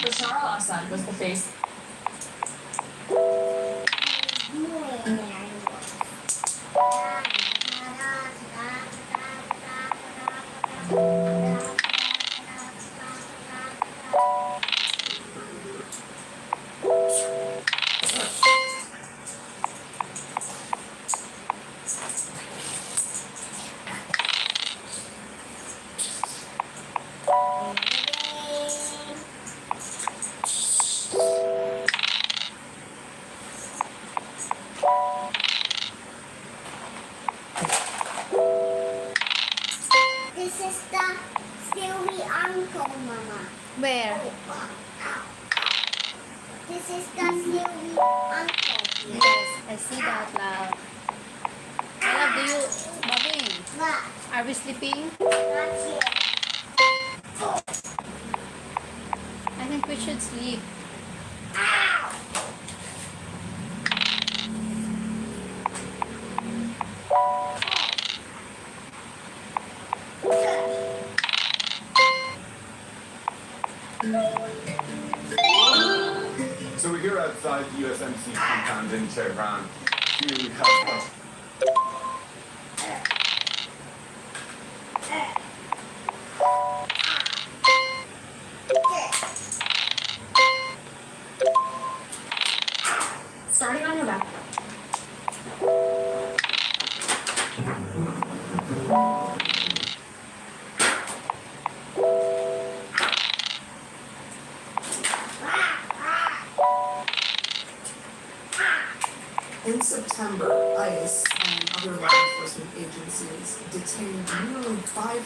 Bashar al-Assad was the face. This is the silly uncle, Mama. Where? This is the silly uncle. Yes, I see that loud. Love, do you, Bobby, But are we sleeping? not yet. I think we should sleep. Ow! So we're here outside the USMC compound in Tehran to have Starting on your back. In September, ICE and other law enforcement agencies detained nearly 500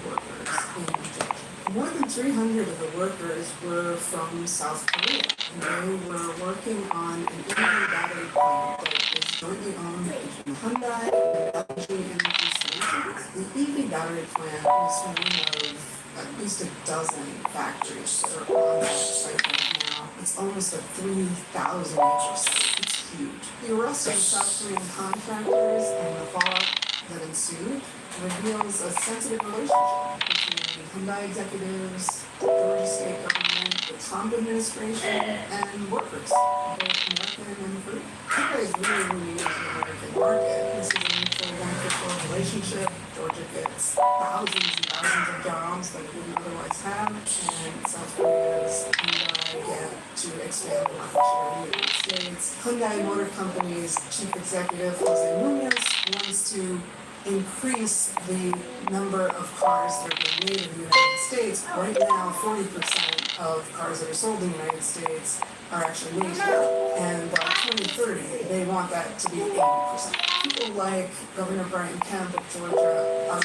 workers in Georgia. More than 300 of the workers were from South Korea. They were working on an EV battery plant that is jointly owned between Hyundai and LG Energy Solutions. The EV battery plant was one of at least a dozen factories that are on that site right now. It's almost a 3,000-acre site. It's huge. The arrest of South Korean contractors and the fallout that ensued reveals a sensitive relationship between Hyundai executives, the Georgia state government, the Trump administration, and workers, both American and Korean. Hyundai is really into the American market. This is a mutual beneficial relationship. Georgia gets thousands and thousands of jobs that it wouldn't otherwise have, and South Korea's Hyundai get to expand the market share in the United States. Hyundai Motor Company's chief executive, Jose Munoz, wants to increase the number of cars that are being made in the United States. Right now, 40% of cars that are sold in the United States are actually made here. And by 2030, they want that to be 80%. People like Governor Brian Kemp of Georgia are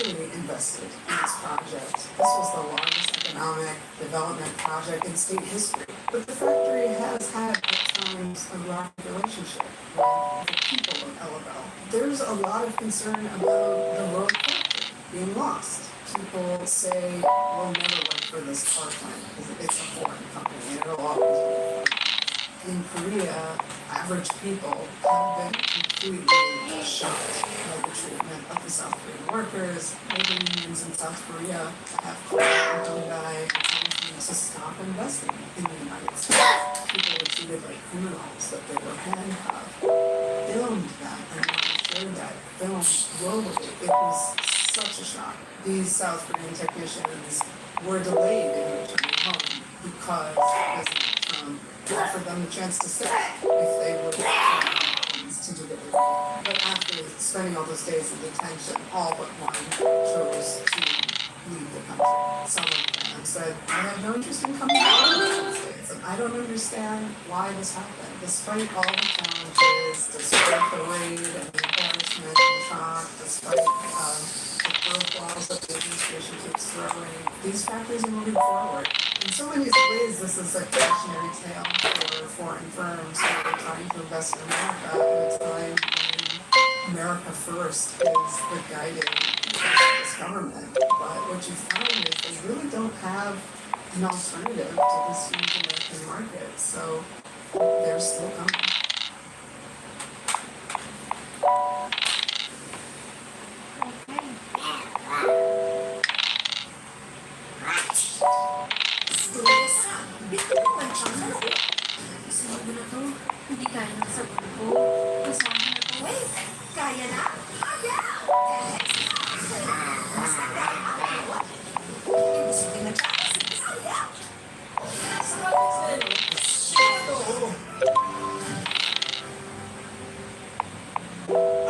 really invested in this project. This was the largest economic development project in state history. But the factory has had at times a rocky relationship with the people of Ellaville. There's a lot of concern about the road factory being lost. People say we'll never work for this car plant because it's a foreign company and it'll always be foreign. In Korea, average people have been completely shocked by the treatment of the South Korean workers. Labor unions in South Korea have called on Hyundai and companies to stop investing in the United States. People were treated like criminals, that they were handcuffed. Filmed that and shared that film globally. It was such a shock. These South Korean technicians were delayed in returning home because President Trump offered them the chance to stay if they would to do what they did. But after spending all those days in detention, all but one chose to leave the country. Some of them said, I have no interest in coming back to the United States, and I don't understand why this happened. Despite all the challenges, despite the raid and the embarrassment and the shock, despite the curveballs that the administration keeps throwing, these factories are moving forward. In so many ways, this is a cautionary tale for foreign firms who are trying to invest in America at a time when America first is the guiding force of this government. But what you find is they really don't have an alternative to this huge American market. So they're still coming. Bitin naman siya na. Sabi mo na to, hindi kaya na sa grupo. Kasama na to. Wait, kaya na? Kaya! Basta kaya ako. Hindi siya pinagkaka sa kaya.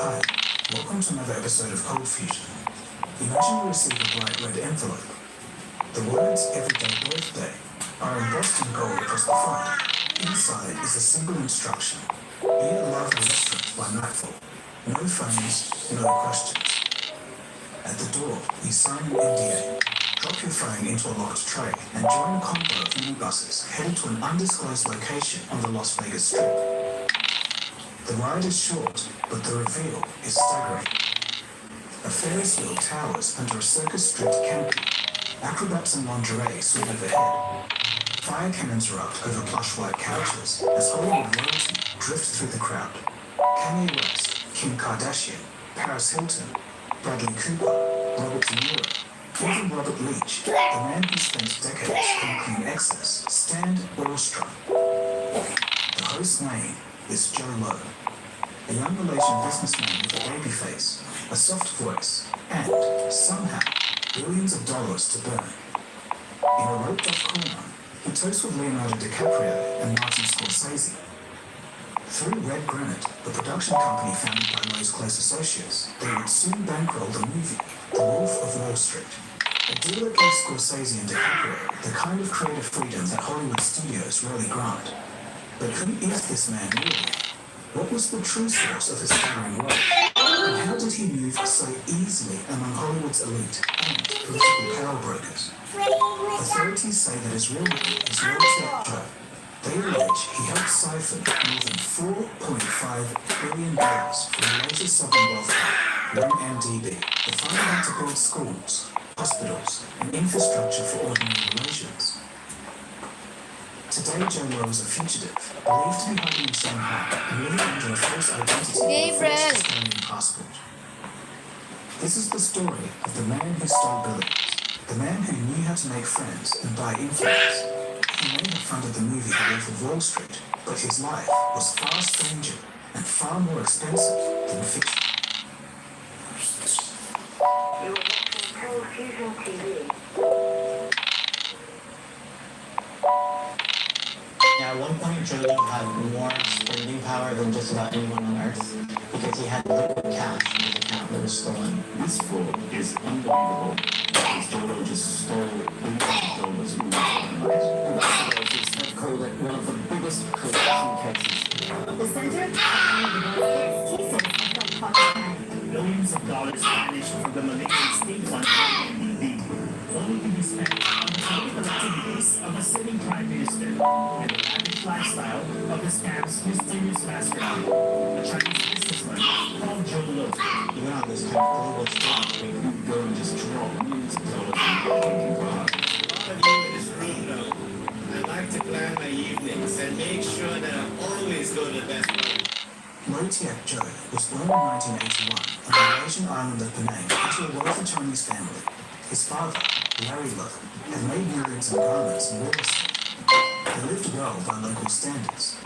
Hi, welcome to another episode of Cold Fusion. Imagine you receive a bright red envelope. The words Everyday Birthday are embossed in gold across the front. Inside is a single instruction. Be at Lava Restaurant by nightfall. No phones, no questions. At the door, you sign an NDA. Drop your phone into a locked tray and join a convoy of minibuses headed to an undisclosed location on the Las Vegas Strip. The ride is short, but the reveal is staggering. A Ferris wheel towers under a circus-stripped canopy. Acrobats in lingerie swing overhead. Fire cannons erupt over plush white couches as Hollywood royalty drifts through the crowd. Kanye West, Kim Kardashian, Paris Hilton, Bradley Cooper, Robert De Niro, even Robert Leach, the man who spent decades on clean excess, stand awestruck. The host's name is Joe Lowe, a young Malaysian businessman with a baby face, a soft voice, and, somehow, billions of dollars to burn. In a roped-off corner, he toasts with Leonardo DiCaprio and Martin Scorsese. Through Red Granite, the production company founded by Lowe's close associates, they would soon bankroll the movie, The Wolf of Wall Street. A deal that gave Scorsese and DiCaprio the kind of creative freedom that Hollywood studios rarely grant. But who is this man really? What was the true source of his staggering wealth? And how did he move so easily among Hollywood's elite and political power brokers? Authorities say that his real name is Walter Joe. They allege he helped siphon more than $4.5 billion from the latest sovereign wealth fund, 1MDB, the fund meant to build schools, hospitals, and infrastructure for ordinary Malaysians. Today, Joe Lowe is a fugitive, believed to be hiding in Shanghai and living under a false identity with a false Australian passport. This is the story of the man who stole billions, the man who knew how to make friends and buy influence. He may have funded the movie The Wolf of Wall Street, but his life was far stranger and far more expensive than fiction. You are watching Telefusion TV. At one point, Joe had more spending power than just about anyone on Earth because he had liquid cash in his account that was stolen. This fraud is unbelievable. This Joe just stole billions of dollars from Investigators have called it one of the biggest corruption cases. The center of the cases of the pocket. Millions of dollars vanished from the Malaysian state fund LUDU, only to be spent on the political activities of a sitting prime minister and the lavish lifestyle of the scam's mysterious master, a Chinese businessman called Joe Lowe. Even on this kind of global stage, we could go and just draw millions of dollars from working for us. A lot of you in this room know I like to plan my evenings and make sure that I always go to the best one. Low Tiak Joe was born in 1981 on the Malaysian island of Penang into a wealthy Chinese family. His father, Larry Lowe, had made millions in garments and real estate. They lived well by local standards,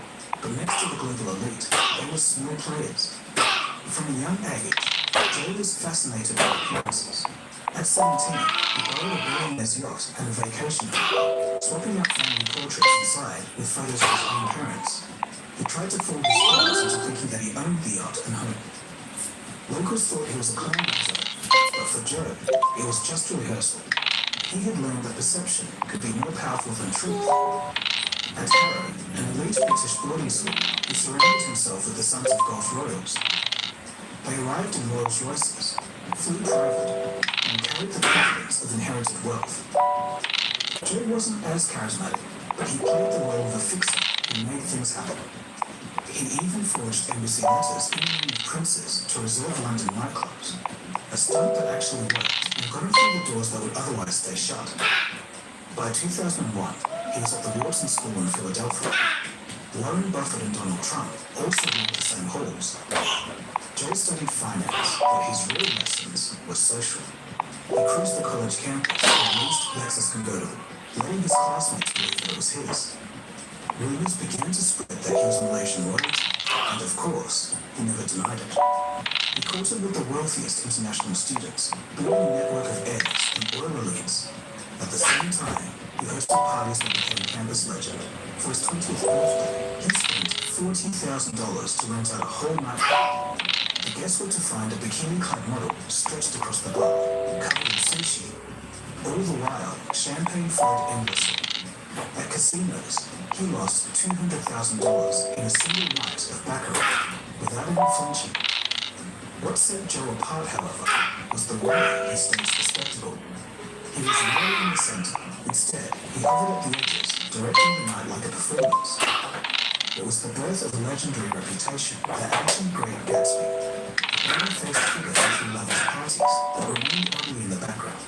but next to the global elite, they were small players. From a young age, Joe was fascinated by appearances. At 17, he borrowed a billionaire's yacht and a vacation home, swapping out family portraits inside with photos of his own parents. He tried to fool his friends into thinking that he owned the yacht and home. Locals thought he was a clown actor, but for Joe, it was just a rehearsal. He had learned that perception could be more powerful than truth. At Harrow, an elite British boarding school, he surrounded himself with the sons of Gulf royals. They arrived in Rolls Royces, flew private, and carried the confidence of inherited wealth. Joe wasn't as charismatic, but he played the role of a fixer who made things happen. He even forged embassy letters in the name of princes to reserve London nightclubs, a stunt that actually worked and got him through the doors that would otherwise stay shut. By 2001, he was at the Wharton School in Philadelphia. Warren Buffett and Donald Trump also walked the same halls. Joe studied finance, but his real lessons were social. He cruised the college campus in a leased Lexus convertible, letting his classmates believe that it was his. Rumors began to spread that he was Malaysian royalty, and of course, he never denied it. He courted with the wealthiest international students, building a network of heirs and oil elites. At the same time, he hosted parties that became campus legend. For his 20th birthday, he spent $40,000 to rent out a whole nightclub. The guests were to find a bikini-clad model stretched across the bar, covered in sushi. All the while, champagne flowed endlessly. At casinos, he lost $200,000 in a single night of baccarat, without any flinching. What set Joe apart, however, was the way he stayed respectable. He was rarely in the center. Instead, he hovered at the edges, directing the night like a performance. It was the birth of a legendary reputation, the ancient Great Gatsby, a baby-faced figure through lavish parties that remained ugly in the background.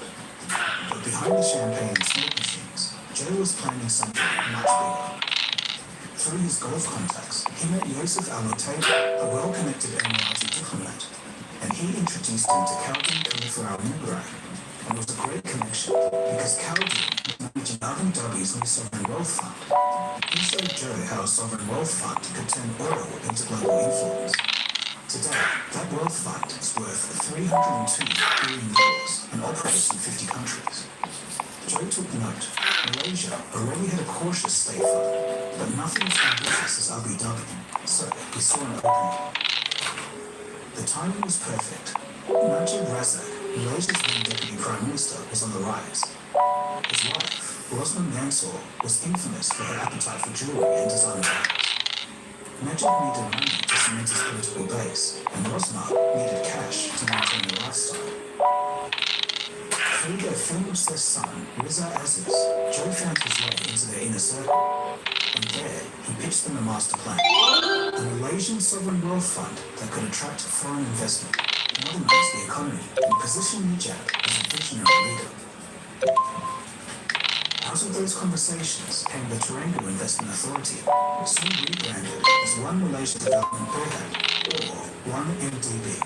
But behind the champagne and smoke machines, Joe was planning something much bigger. Through his golf contacts, he met Yosef Al-Otaiba, a well-connected Emirati diplomat, and he introduced him to Calvin Khalifa al-Mubarak, an it was a great connection because Caldwell was managing Abu Dhabi's new sovereign wealth fund. He showed Joe how a sovereign wealth fund could turn oil into global influence. Today, that wealth fund is worth $302 billion and operates in 50 countries. Joe took note. Malaysia already had a cautious state fund, but nothing as ambitious as Abu Dhabi, so he saw an opening. The timing was perfect. Najib Razak, Malaysia's then Deputy Prime Minister, was on the rise. His wife, Rosman Mansor, was infamous for her appetite for jewelry and designer bags. Najib needed money to cement his political base, and Rosmar needed cash to maintain their lifestyle. Through their film-obsessed son, Riza Aziz, Joe found his way into their inner circle, and there he pitched them a master plan, a Malaysian sovereign wealth fund that could attract foreign investment, modernize the economy, and position Najib as a visionary leader. Out of those conversations came the Terengganu Investment Authority, soon rebranded as One Malaysia Development Berhad, or 1MDB.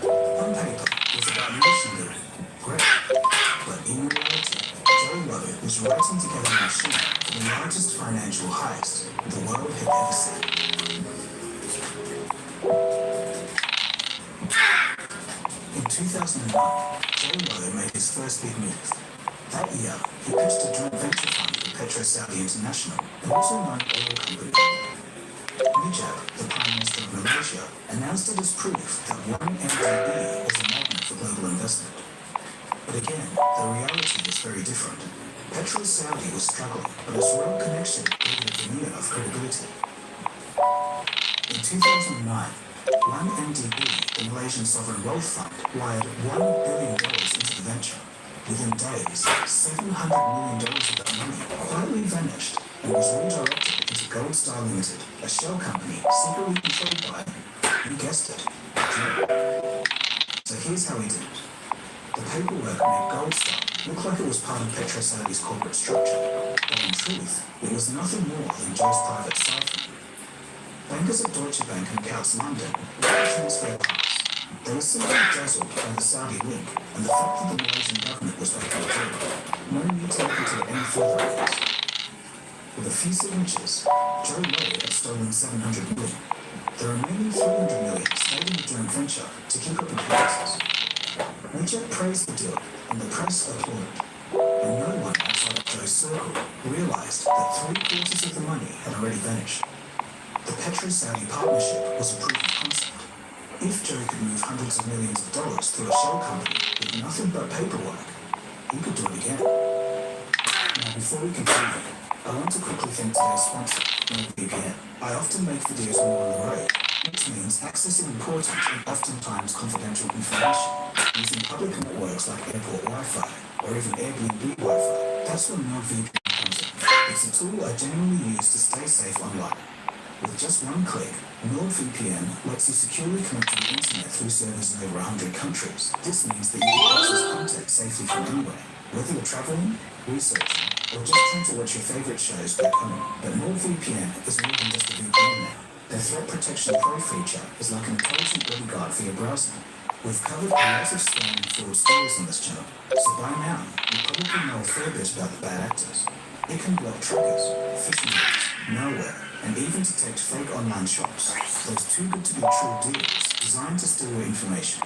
On paper, it was about nation building, great, but in reality, Joe Lowe was writing together a machine for the largest financial heist the world had ever seen. In 2009, Joe Lowe made his first big move. That year, he pitched a joint venture fund with Petro-Saudi International, an also-known oil company. Najib, the Prime Minister of Malaysia, announced it as proof that 1MDB was a magnet for global investment. But again, the reality was very different. Petro-Saudi was struggling, but its royal connection gave it a veneer of credibility. In 2009, 1MDB, the Malaysian Sovereign Wealth Fund, wired $1 billion into the venture. Within days, $700 million of that money quietly vanished and was redirected into Gold Star Limited, a shell company secretly controlled by, you guessed it, Joe. So here's how he did it. The paperwork made Gold Star look like it was part of Petro-Saudi's corporate structure, but in truth, it was nothing more than Joe's private siphon. Bankers at Deutsche Bank and Coutts London were to transfer pass. They were simply dazzled by the Saudi link and the fact that the Malaysian government was backing the deal. No need to look into any further evidence. With a few signatures, Joe Lowe had stolen $700 million. The remaining $300 million stayed in the joint venture to keep up appearances. Najib praised the deal, and the press applauded. And no one outside of Joe's circle realized that 3/4 of the money had already vanished. The Petro-Saudi partnership was a proof of concept. If Joe could move hundreds of millions of dollars through a shell company with nothing but paperwork, he could do it again. Now, before we continue, I want to quickly thank today's sponsor, NordVPN. I often make videos while on the road, which means accessing important and oftentimes confidential information using public networks like airport Wi-Fi or even Airbnb Wi-Fi. That's where NordVPN comes in. It's a tool I genuinely use to stay safe online. With just one click, NordVPN lets you securely connect to the internet through servers in over 100 countries. This means that you can access content safely from anywhere, whether you're traveling, researching, or just trying to watch your favorite shows back home. But NordVPN is more than just a VPN now. Their Threat Protection Pro feature is like an intelligent bodyguard for your browsing. We've covered a lot of scam and fraud stories on this channel, so by now, you probably know a fair bit about the bad actors. It can block triggers, phishing links, malware, and even detect fake online shops. Those too good to be true deals designed to steal your information.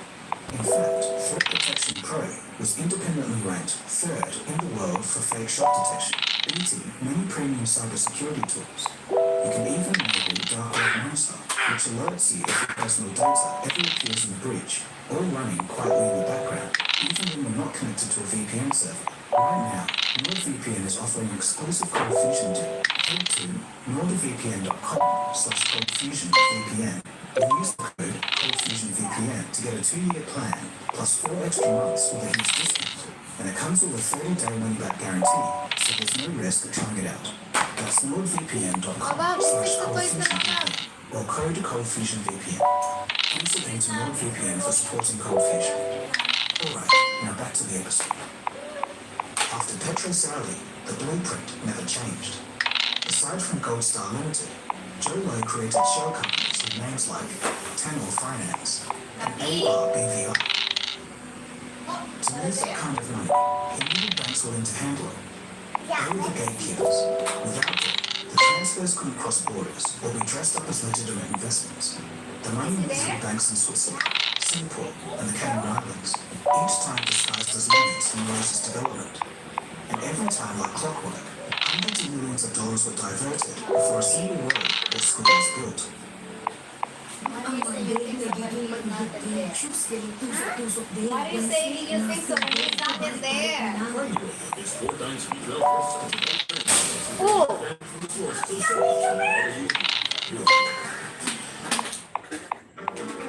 In fact, Threat Protection Pro was independently ranked third in the world for fake shop detection, beating many premium cybersecurity tools. You can even enable Dark Web Monster, which alerts you if your personal data ever appears in a breach, all running quietly in the background, even when you're not connected to a VPN server. Right now, NordVPN is offering an exclusive Cold Fusion deal. Head to nordvpn.com/ColdFusionVPN and use the code ColdFusionVPN to get a 2-year plan plus 4 extra months with a huge discount. And it comes with a 30-day money-back guarantee, so there's no risk of trying it out. That's nordvpn.com/ColdFusionVPN or code ColdFusionVPN. Thanks again to NordVPN for supporting Cold Fusion. Alright, now back to the episode. After Petro-Saudi, the blueprint never changed. Aside from Gold Star Limited, Joe Lowe created shell companies with names like Tanor Finance and AR BVI. To move that kind of money, he needed banks willing to handle it. They were the gatekeepers. Without them, the transfers couldn't cross borders or be dressed up as legitimate investments. The money moved through banks in Switzerland, Singapore, and the Cayman Islands, each time disguised as loans from Malaysia's development. And every time, like clockwork, hundreds of millions of dollars were diverted before a single road or school was built. Why do you say you think so when he's not yet there? It's 4 times speed level first. Oh!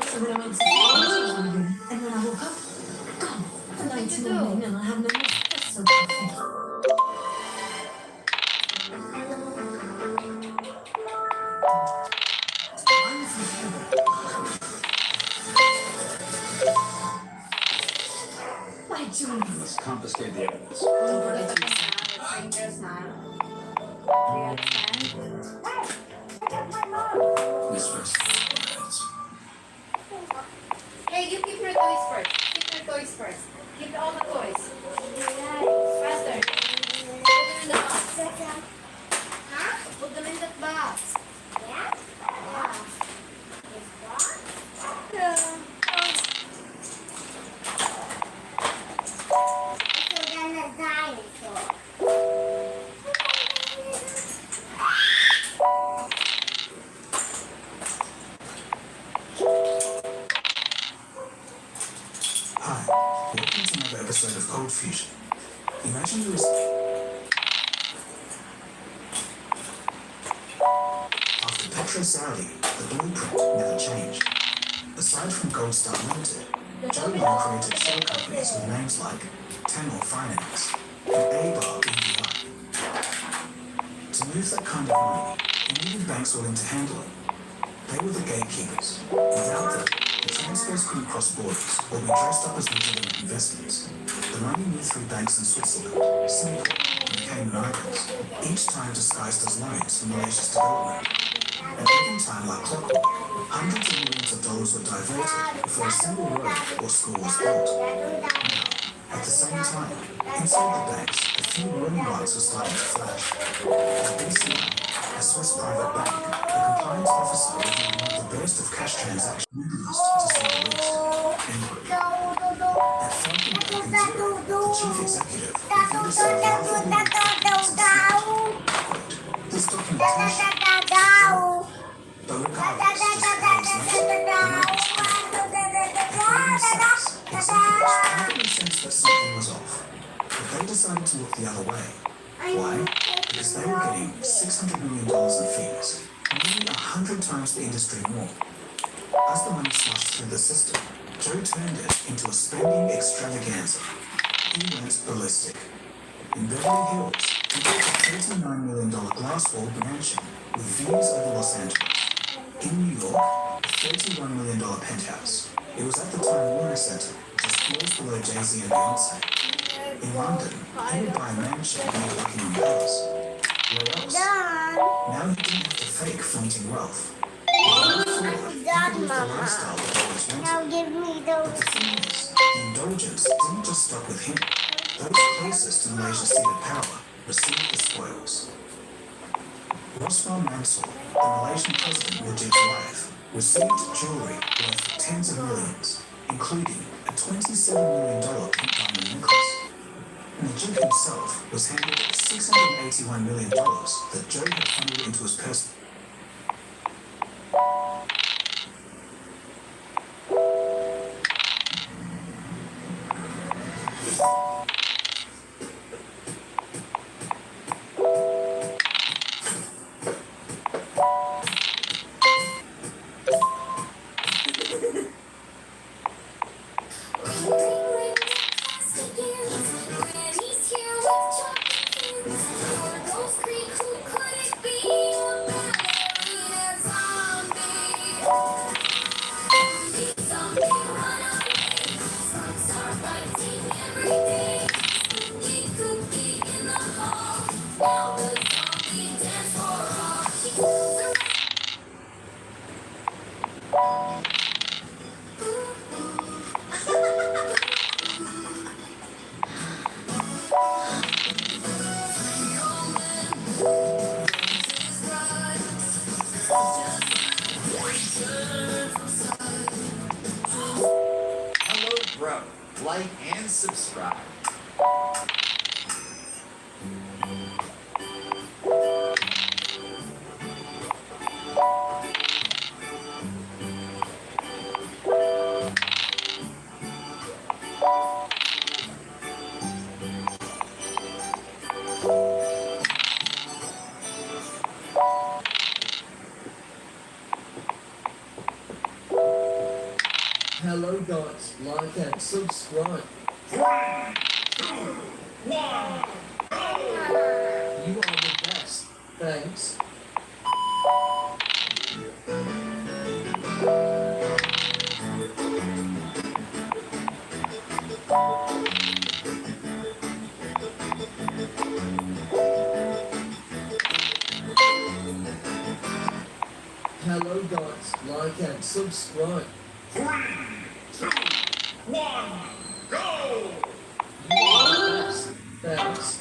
So when I went to the and when I woke up, gone. The lights What did you went do? in and I have no espresso coffee. Why do you Let's confiscate the evidence. Don't forget to fingers now. Do you understand? This first. Hey, you keep your toys first. Keep your toys first. Keep all the toys. Faster. Put them in the box. Put them in the box. Hi, welcome to another episode of Cold Fusion. Imagine you was... After Petrosali, the blueprint never changed. Aside from Gold Star Limited, Joe Long created shell companies with names like Tamil Finance and A-Bar BVI. To move that kind of money, he needed banks willing to handle it. They were the gatekeepers. Without them, the transfers couldn't cross borders or be dressed up as legitimate investments. The money moved through banks in Switzerland, Singapore, and the Cayman Islands, each time disguised as loans for Malaysia's development. And every time, like clockwork, hundreds of millions of dollars were diverted before a single road or school was built. Now, at the same time, inside the banks, a few warning lights were starting to flash. At BCI, a Swiss private bank, the compliance officer reviewed another burst of cash transactions needless to say the least. At Falcon Bank in Zurich, the chief executive reviewed a set of this documentation. But regardless, just hours later, the man was clear. According to SAPS, executives probably sensed that something was off, but they decided to look the other way. Why? Because they were getting $600 million in fees, nearly 100 times the industry norm. As the money slashed through the system, Joe turned it into a spending extravaganza. He went ballistic. In Beverly Hills, he built a $39 million glass-walled mansion with views over Los Angeles. In New York, a $31 million penthouse. It was at the time Warner Center, just floors below Jay-Z and Beyonce. In London, he would buy a mansion near Buckingham Palace. Where else? Now he didn't have to fake flaunting wealth. He lived the lifestyle that he always wanted. But the thing is, the indulgence didn't just stop with him. Those closest to Malaysia's seat of power received the spoils. Roswell Mansor, the Malaysian president Najib's wife, received jewelry worth tens of millions, including a $27 million pink diamond necklace. Najib himself was handed $681 million that Joe had funneled into his personal. Those creep, who could it be? like, and subscribe. Hello guys, like and subscribe. 3, 2, 1, go! You are the best. Thanks. Hello guys, like and subscribe. 3, 2, 1, go! You are the best. Thanks.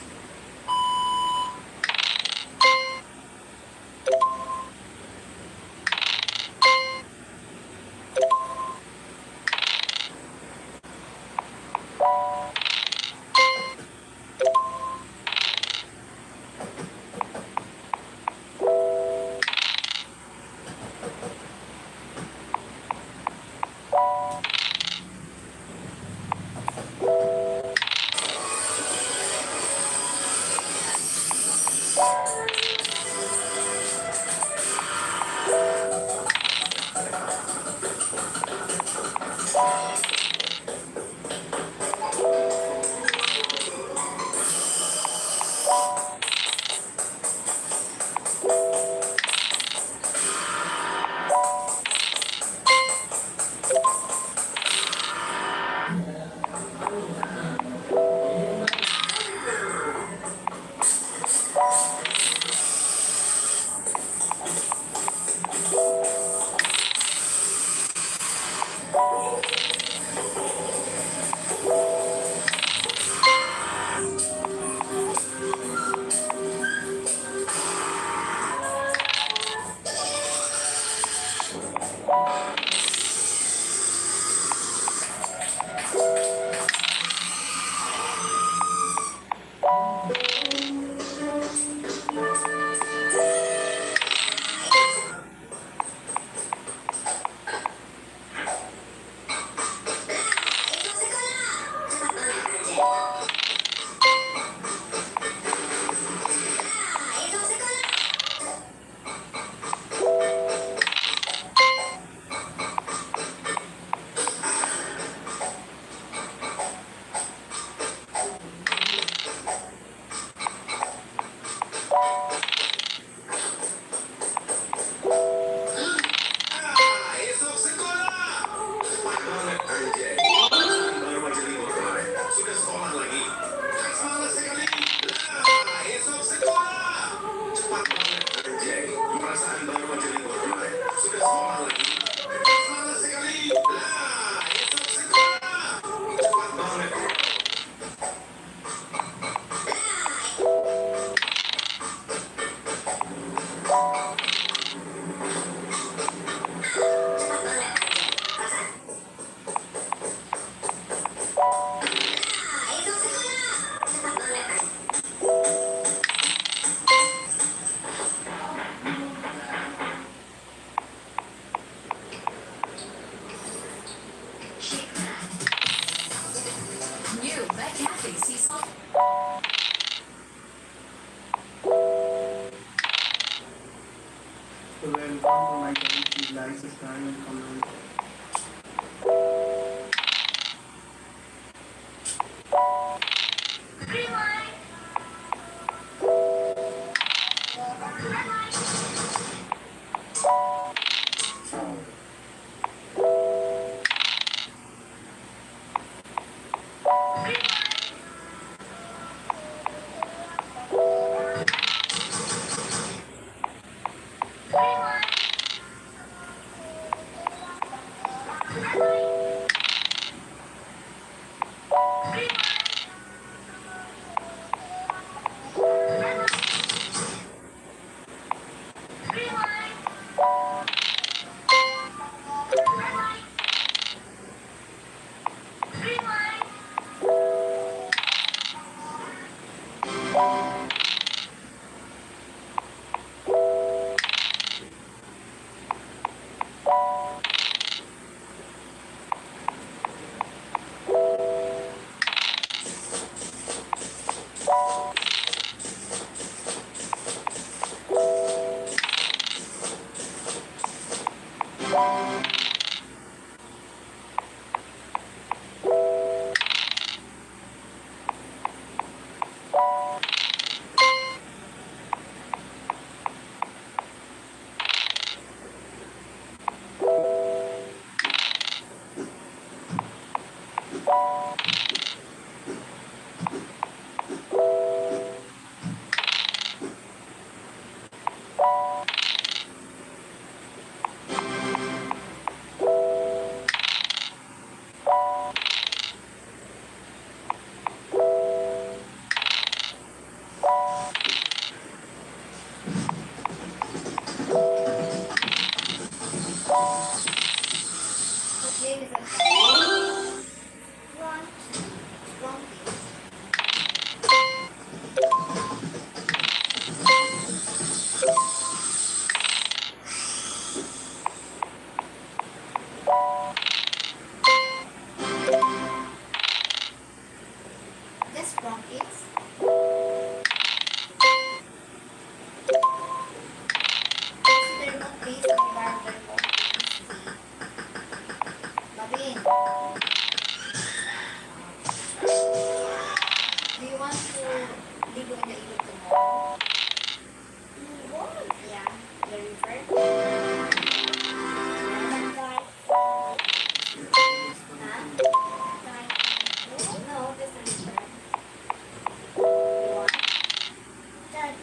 New McCafe sea salt. So welcome to my channel. Please like, subscribe and comment. Green light. What game is that? Splunky. Just Splunkies. Consider mo please ang environment mo. Babin. Do you want to ligo in the ilog tomorrow? Yeah. The river? Huh? No, just the river. You want? Yes.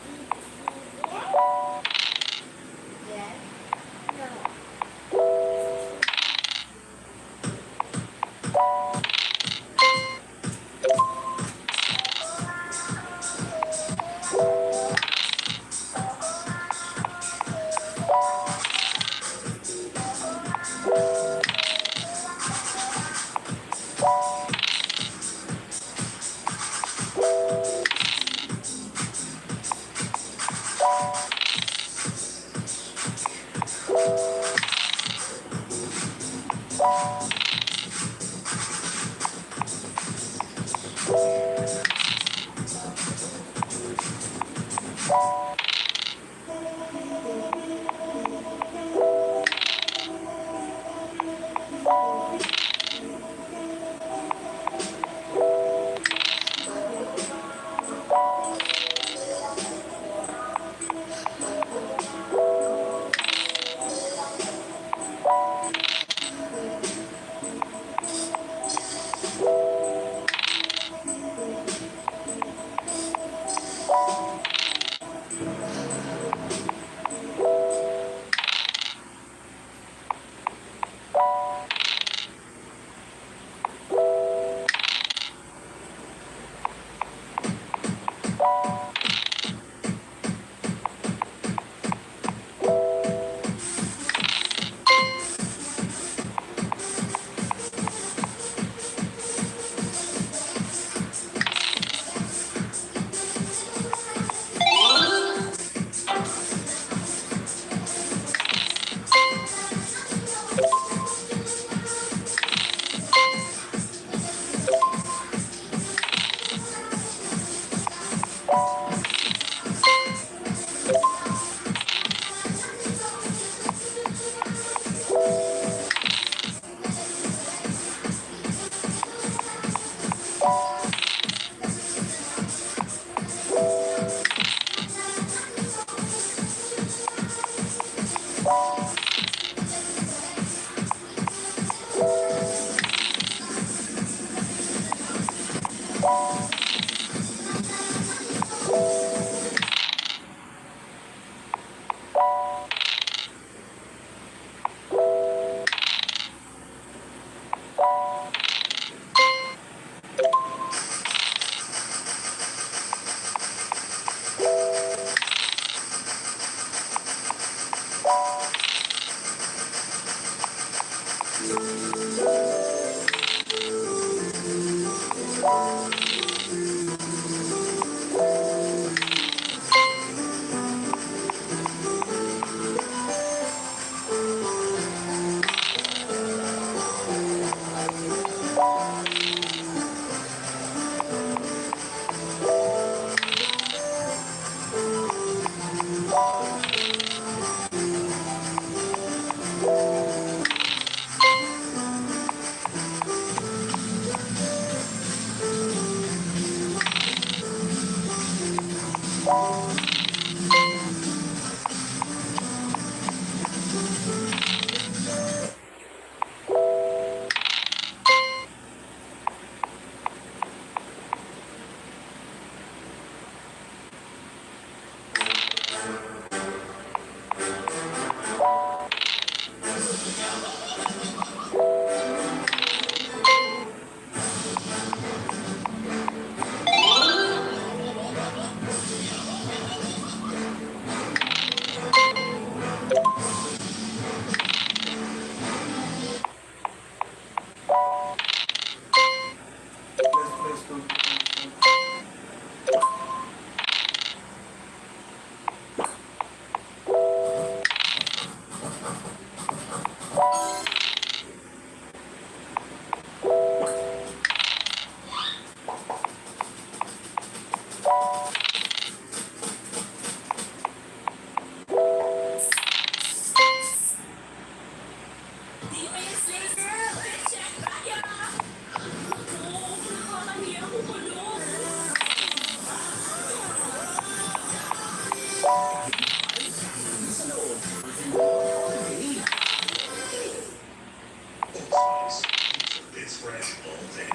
Express all day.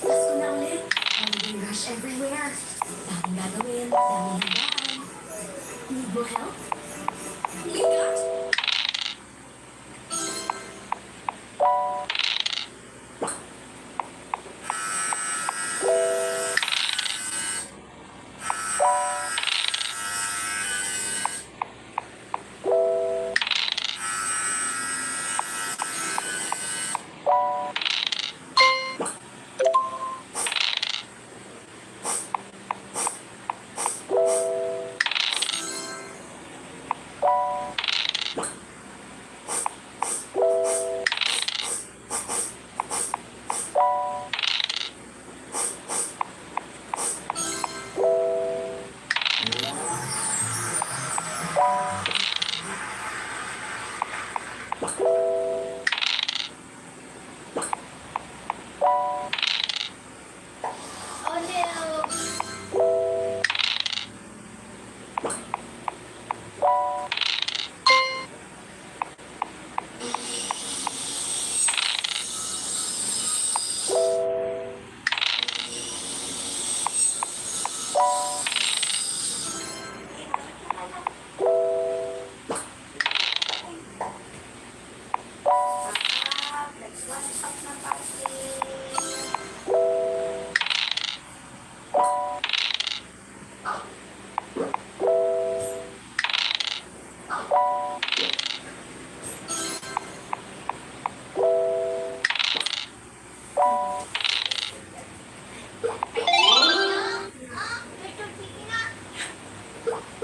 Let's go na ulit. Daming rush everywhere. Daming gagawin. Daming handaan. Need more help? You got? Oh no!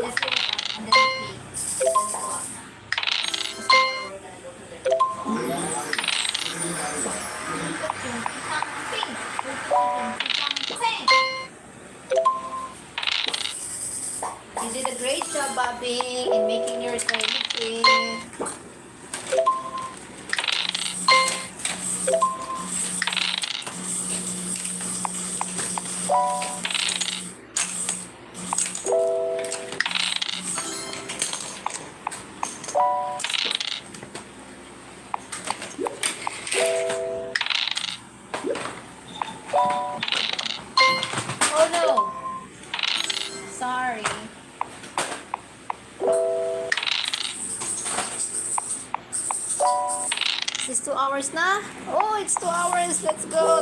Let's go up and then repeat. And then go up. Because tomorrow we're gonna go to the You did a great job, Bobby, in making your toy liquid. Oh no! Sorry. Is this 2 hours na? Oh, it's 2 hours. Let's go.